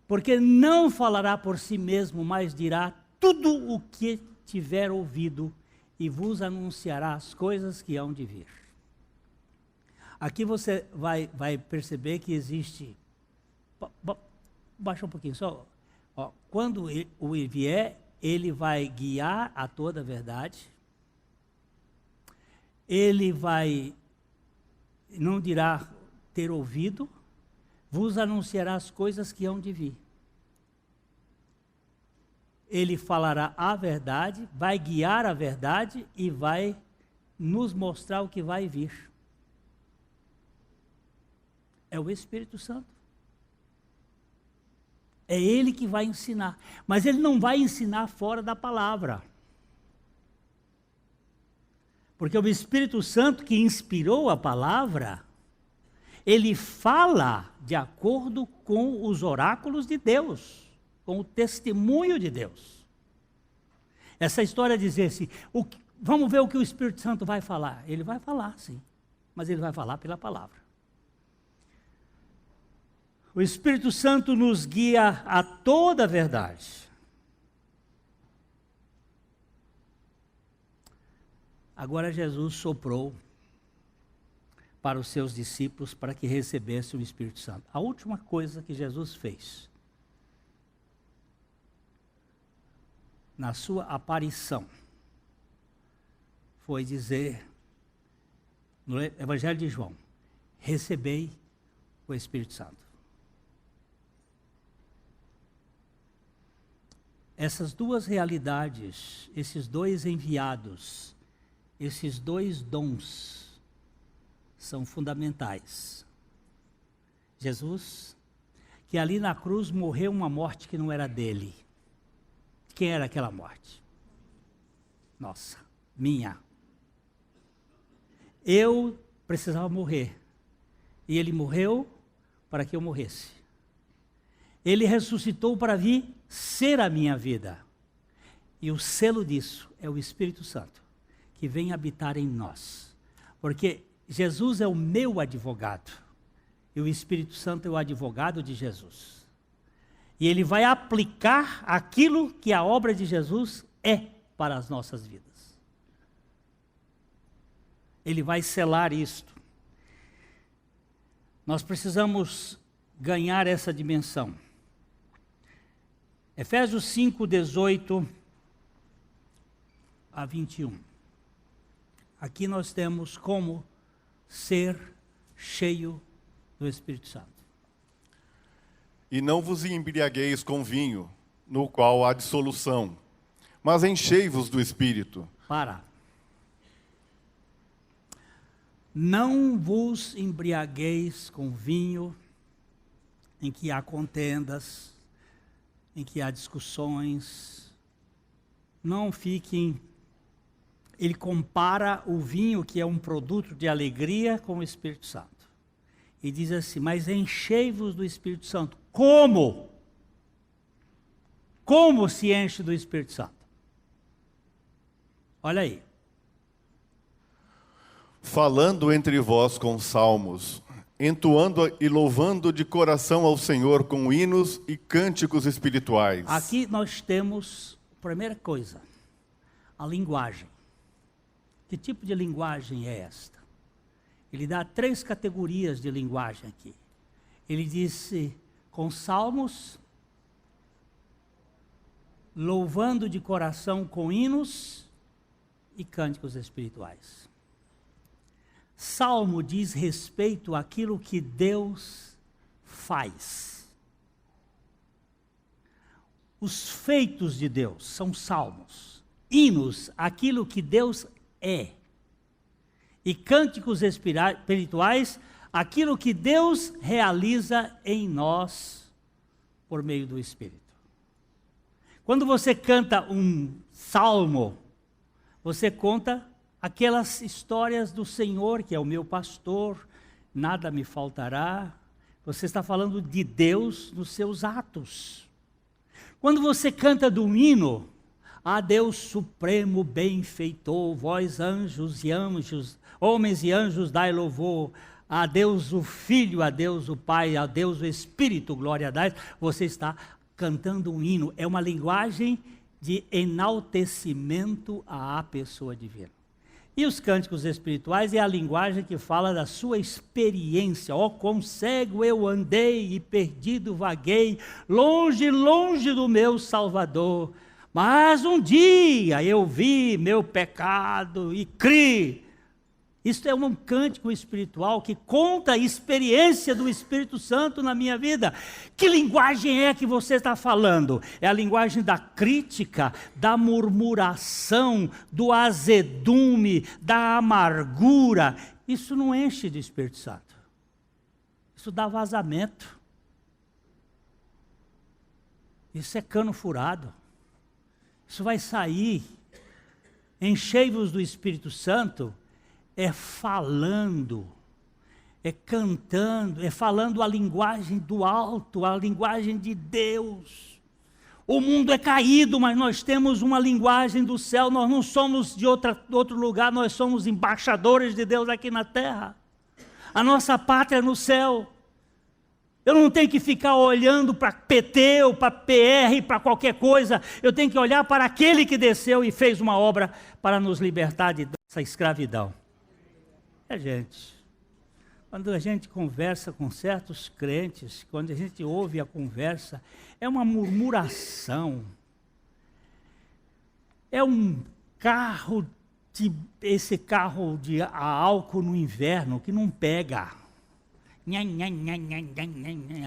Porque não falará por si mesmo, mas dirá tudo o que tiver ouvido e vos anunciará as coisas que hão de vir. Aqui você vai perceber que existe... Baixa um pouquinho só. Ó, quando o vier, ele vai guiar a toda a verdade. Ele vai, não dirá ter ouvido, vos anunciará as coisas que hão de vir. Ele falará a verdade, vai guiar a verdade e vai nos mostrar o que vai vir. É o Espírito Santo. É Ele que vai ensinar. Mas Ele não vai ensinar fora da palavra. Porque o Espírito Santo que inspirou a palavra, ele fala de acordo com os oráculos de Deus, com o testemunho de Deus. Essa história de dizer assim, vamos ver o que o Espírito Santo vai falar. Ele vai falar, sim, mas ele vai falar pela palavra. O Espírito Santo nos guia a toda a verdade. Agora Jesus soprou para os seus discípulos para que recebessem o Espírito Santo. A última coisa que Jesus fez na sua aparição foi dizer no Evangelho de João: recebei o Espírito Santo. Essas duas realidades, esses dois enviados, esses dois dons são fundamentais. Jesus, que ali na cruz morreu uma morte que não era dele. Quem era aquela morte? Nossa, minha. Eu precisava morrer. E ele morreu para que eu morresse. Ele ressuscitou para vir ser a minha vida. E o selo disso é o Espírito Santo, que vem habitar em nós. Porque Jesus é o meu advogado. E o Espírito Santo é o advogado de Jesus. E ele vai aplicar aquilo que a obra de Jesus é para as nossas vidas. Ele vai selar isto. Nós precisamos ganhar essa dimensão. Efésios 5, 18 a 21. Aqui nós temos como ser cheio do Espírito Santo. E não vos embriagueis com vinho, no qual há dissolução, mas enchei-vos do Espírito. Para. Não vos embriagueis com vinho, em que há contendas, em que há discussões. Não fiquem... Ele compara o vinho, que é um produto de alegria, com o Espírito Santo. E diz assim: mas enchei-vos do Espírito Santo. Como? Como se enche do Espírito Santo? Olha aí. Falando entre vós com salmos, entoando e louvando de coração ao Senhor com hinos e cânticos espirituais. Aqui nós temos, primeira coisa, a linguagem. Que tipo de linguagem é esta? Ele dá 3 categorias de linguagem aqui. Ele disse com salmos, louvando de coração com hinos e cânticos espirituais. Salmo diz respeito àquilo que Deus faz. Os feitos de Deus são salmos. Hinos, aquilo que Deus é. E cânticos espirituais, aquilo que Deus realiza em nós por meio do Espírito. Quando você canta um salmo, você conta aquelas histórias do Senhor, que é o meu pastor, nada me faltará. Você está falando de Deus nos seus atos. Quando você canta do hino, A Deus supremo benfeitor, vós anjos e anjos, homens e anjos, dai louvor. A Deus o Filho, a Deus o Pai, a Deus o Espírito, glória a Deus. Você está cantando um hino. É uma linguagem de enaltecimento à pessoa divina. E os cânticos espirituais é a linguagem que fala da sua experiência. Ó, quão cego eu andei e perdido vaguei, longe, longe do meu Salvador. Mas um dia eu vi meu pecado e criei. Isto é um cântico espiritual que conta a experiência do Espírito Santo na minha vida. Que linguagem é que você está falando? É a linguagem da crítica, da murmuração, do azedume, da amargura. Isso não enche de Espírito Santo. Isso dá vazamento. Isso é cano furado. Isso vai sair. Enchei-vos do Espírito Santo. É falando, é cantando, é falando a linguagem do alto, a linguagem de Deus. O mundo é caído, mas nós temos uma linguagem do céu, nós não somos de outro lugar, nós somos embaixadores de Deus aqui na terra. A nossa pátria é no céu. Eu não tenho que ficar olhando para PT ou para PR, para qualquer coisa. Eu tenho que olhar para aquele que desceu e fez uma obra para nos libertar dessa escravidão. Gente, quando a gente conversa com certos crentes, quando a gente ouve a conversa, é uma murmuração, é um carro, esse carro de álcool no inverno que não pega,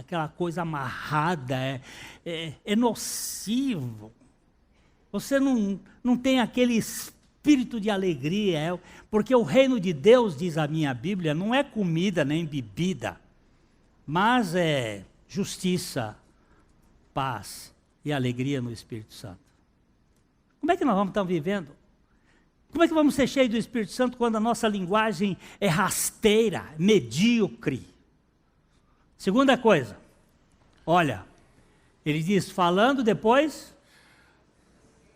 aquela coisa amarrada, é nocivo, você não tem aquele espírito de alegria, porque o reino de Deus, diz a minha Bíblia, não é comida nem bebida, mas é justiça, paz e alegria no Espírito Santo. Como é que nós vamos estar vivendo? Como é que vamos ser cheios do Espírito Santo quando a nossa linguagem é rasteira, medíocre? Segunda coisa, olha, ele diz, falando depois,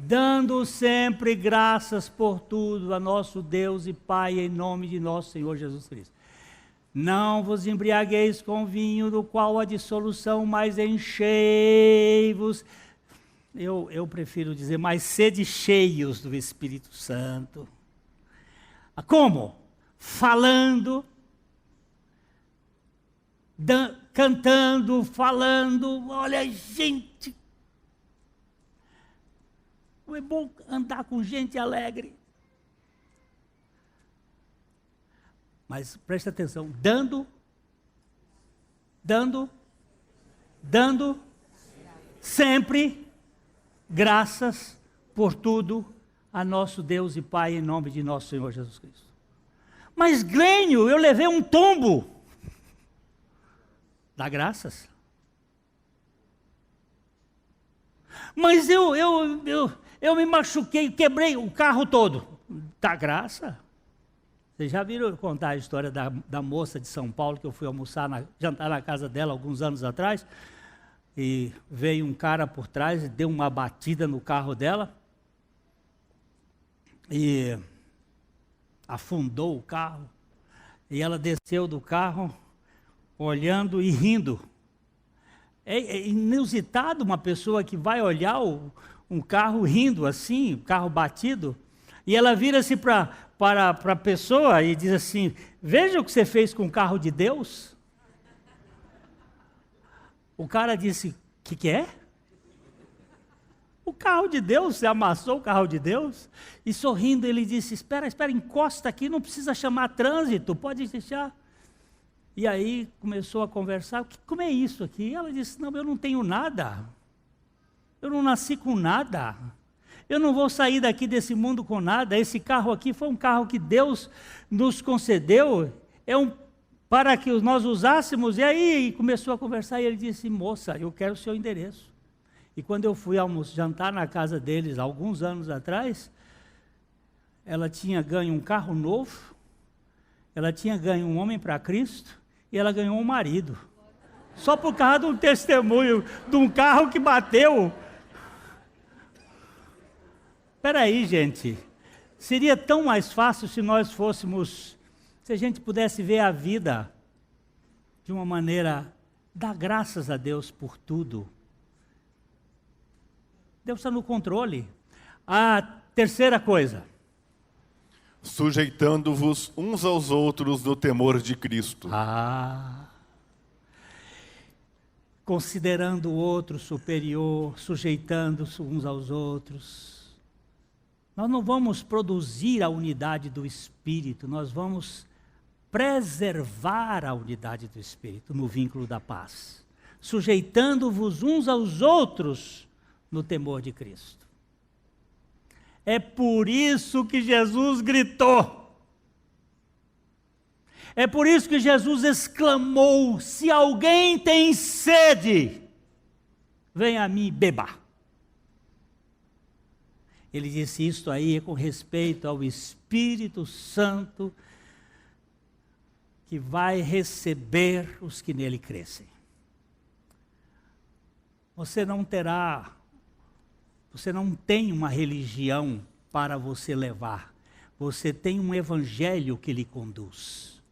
dando sempre graças por tudo a nosso Deus e Pai, em nome de nosso Senhor Jesus Cristo. Não vos embriagueis com vinho, do qual há dissolução, mas enchei-vos. Eu prefiro dizer, mas sede cheios do Espírito Santo. Como? Falando, cantando, falando. Olha, gente, é bom andar com gente alegre. Mas preste atenção, dando sempre graças por tudo a nosso Deus e Pai, em nome de nosso Senhor Jesus Cristo. Mas Glênio, eu levei um tombo. Dá graças. Mas eu me machuquei, quebrei o carro todo. Dá graça. Vocês já viram eu contar a história da moça de São Paulo, que eu fui jantar na casa dela alguns anos atrás, e veio um cara por trás e deu uma batida no carro dela, e afundou o carro, e ela desceu do carro, olhando e rindo. É inusitado uma pessoa que vai olhar um carro rindo assim, um carro batido, e ela vira-se para a pessoa e diz assim, veja o que você fez com o carro de Deus. O cara disse, que é? O carro de Deus, você amassou o carro de Deus? E sorrindo ele disse, espera, encosta aqui, não precisa chamar trânsito, pode deixar. E aí começou a conversar, como é isso aqui? E ela disse, não, eu não tenho nada, eu não nasci com nada, eu não vou sair daqui desse mundo com nada, esse carro aqui foi um carro que Deus nos concedeu, para que nós usássemos. E aí começou a conversar e ele disse, moça, eu quero o seu endereço. E quando eu fui jantar na casa deles, alguns anos atrás, ela tinha ganho um carro novo, ela tinha ganho um homem para Cristo, e ela ganhou um marido. Só por causa de um testemunho, de um carro que bateu. Espera aí, gente. Seria tão mais fácil se nós fôssemos, se a gente pudesse ver a vida de uma maneira, dar graças a Deus por tudo. Deus está no controle. A terceira coisa. Sujeitando-vos uns aos outros no temor de Cristo. Considerando o outro superior, sujeitando-se uns aos outros. Nós não vamos produzir a unidade do Espírito, nós vamos preservar a unidade do Espírito no vínculo da paz. Sujeitando-vos uns aos outros no temor de Cristo. É por isso que Jesus gritou. É por isso que Jesus exclamou: se alguém tem sede, venha a mim e beba. Ele disse isso aí com respeito ao Espírito Santo, que vai receber os que nele crescem. Você não tem uma religião para você levar. Você tem um evangelho que lhe conduz.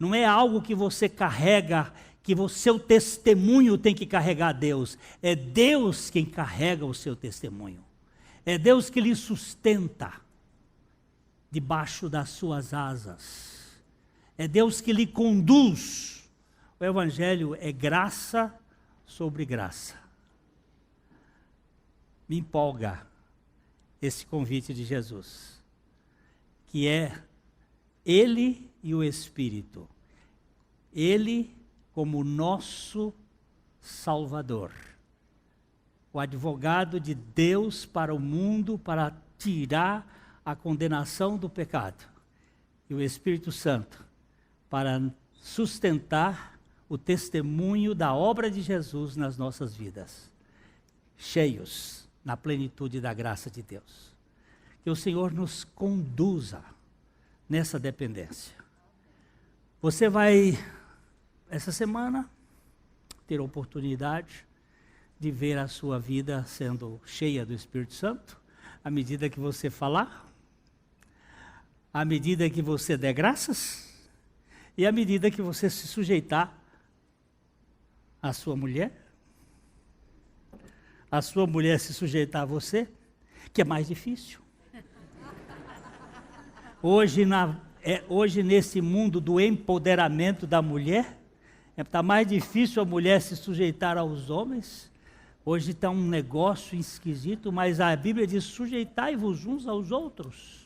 Não é algo que você carrega, que o seu testemunho tem que carregar a Deus. É Deus quem carrega o seu testemunho. É Deus que lhe sustenta debaixo das suas asas. É Deus que lhe conduz. O evangelho é graça sobre graça. Me empolga esse convite de Jesus, que é Ele e o Espírito. Ele como nosso Salvador, o advogado de Deus para o mundo, para tirar a condenação do pecado, e o Espírito Santo para sustentar o testemunho da obra de Jesus nas nossas vidas, cheios na plenitude da graça de Deus. Que o Senhor nos conduza nessa dependência. Você vai, essa semana, ter a oportunidade de ver a sua vida sendo cheia do Espírito Santo, à medida que você falar, à medida que você der graças, e à medida que você se sujeitar à sua mulher, a sua mulher se sujeitar a você, que é mais difícil. Hoje nesse mundo do empoderamento da mulher, está mais difícil a mulher se sujeitar aos homens. Hoje está um negócio esquisito, mas a Bíblia diz: sujeitai-vos uns aos outros.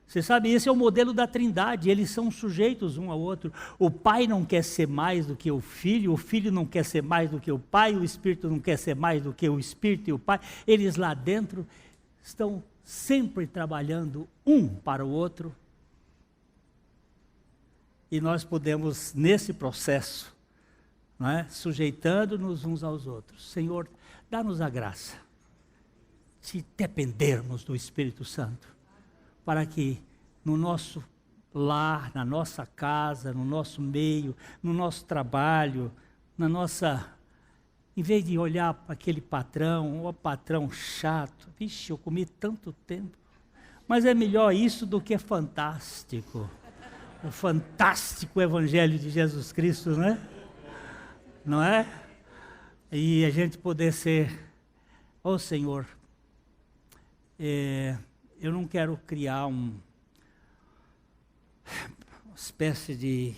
Você sabe, esse é o modelo da Trindade, eles são sujeitos um ao outro. O pai não quer ser mais do que o filho não quer ser mais do que o pai, o Espírito não quer ser mais do que o Espírito e o pai. Eles lá dentro estão sempre trabalhando um para o outro. E nós podemos, nesse processo, não é, sujeitando-nos uns aos outros. Senhor, dá-nos a graça de dependermos do Espírito Santo, para que no nosso lar, na nossa casa, no nosso meio, no nosso trabalho, em vez de olhar para aquele patrão, o patrão chato, vixe, eu comi tanto tempo, mas é melhor isso do que fantástico, o fantástico Evangelho de Jesus Cristo, né? Não é? E a gente poder ser, Senhor, eu não quero criar uma espécie de,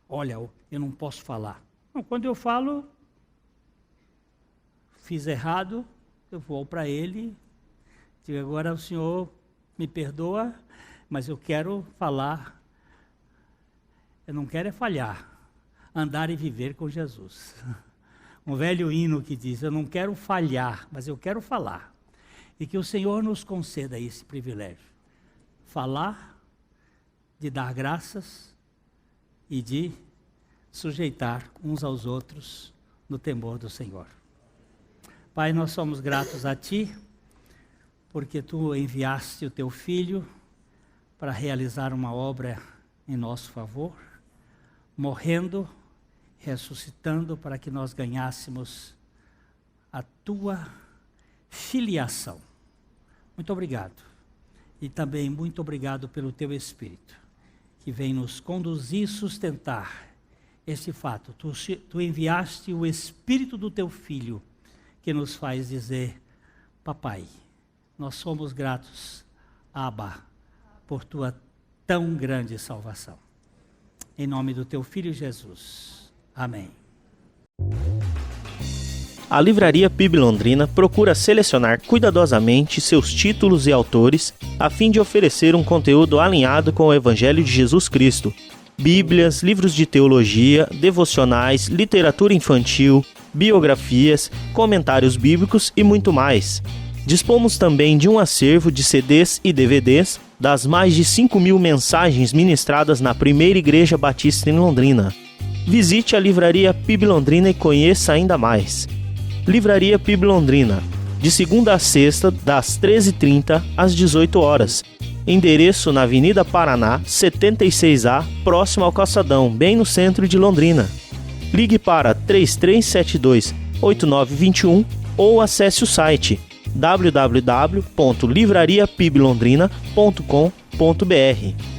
olha, eu não posso falar. Não, quando eu falo, fiz errado, eu vou para Ele, digo: agora o Senhor me perdoa, mas eu quero falar, eu não quero falhar, andar e viver com Jesus. Um velho hino que diz: eu não quero falhar, mas eu quero falar. E que o Senhor nos conceda esse privilégio. Falar, de dar graças e de sujeitar uns aos outros no temor do Senhor. Pai, nós somos gratos a Ti, porque Tu enviaste o Teu Filho para realizar uma obra em nosso favor, morrendo, ressuscitando para que nós ganhássemos a Tua filiação. Muito obrigado. E também muito obrigado pelo teu Espírito, que vem nos conduzir e sustentar esse fato. Tu enviaste o Espírito do teu Filho, que nos faz dizer: Papai, nós somos gratos, Abba, por tua tão grande salvação. Em nome do teu Filho Jesus. Amém. A Livraria PIB Londrina procura selecionar cuidadosamente seus títulos e autores a fim de oferecer um conteúdo alinhado com o Evangelho de Jesus Cristo. Bíblias, livros de teologia, devocionais, literatura infantil, biografias, comentários bíblicos e muito mais. Dispomos também de um acervo de CDs e DVDs das mais de 5.000 mensagens ministradas na Primeira Igreja Batista em Londrina. Visite a Livraria PIB Londrina e conheça ainda mais. Livraria PIB Londrina, de segunda a sexta, das 13h30 às 18 horas. Endereço na Avenida Paraná, 76A, próximo ao Calçadão, bem no centro de Londrina. Ligue para 3372-8921 ou acesse o site www.livrariapiblondrina.com.br.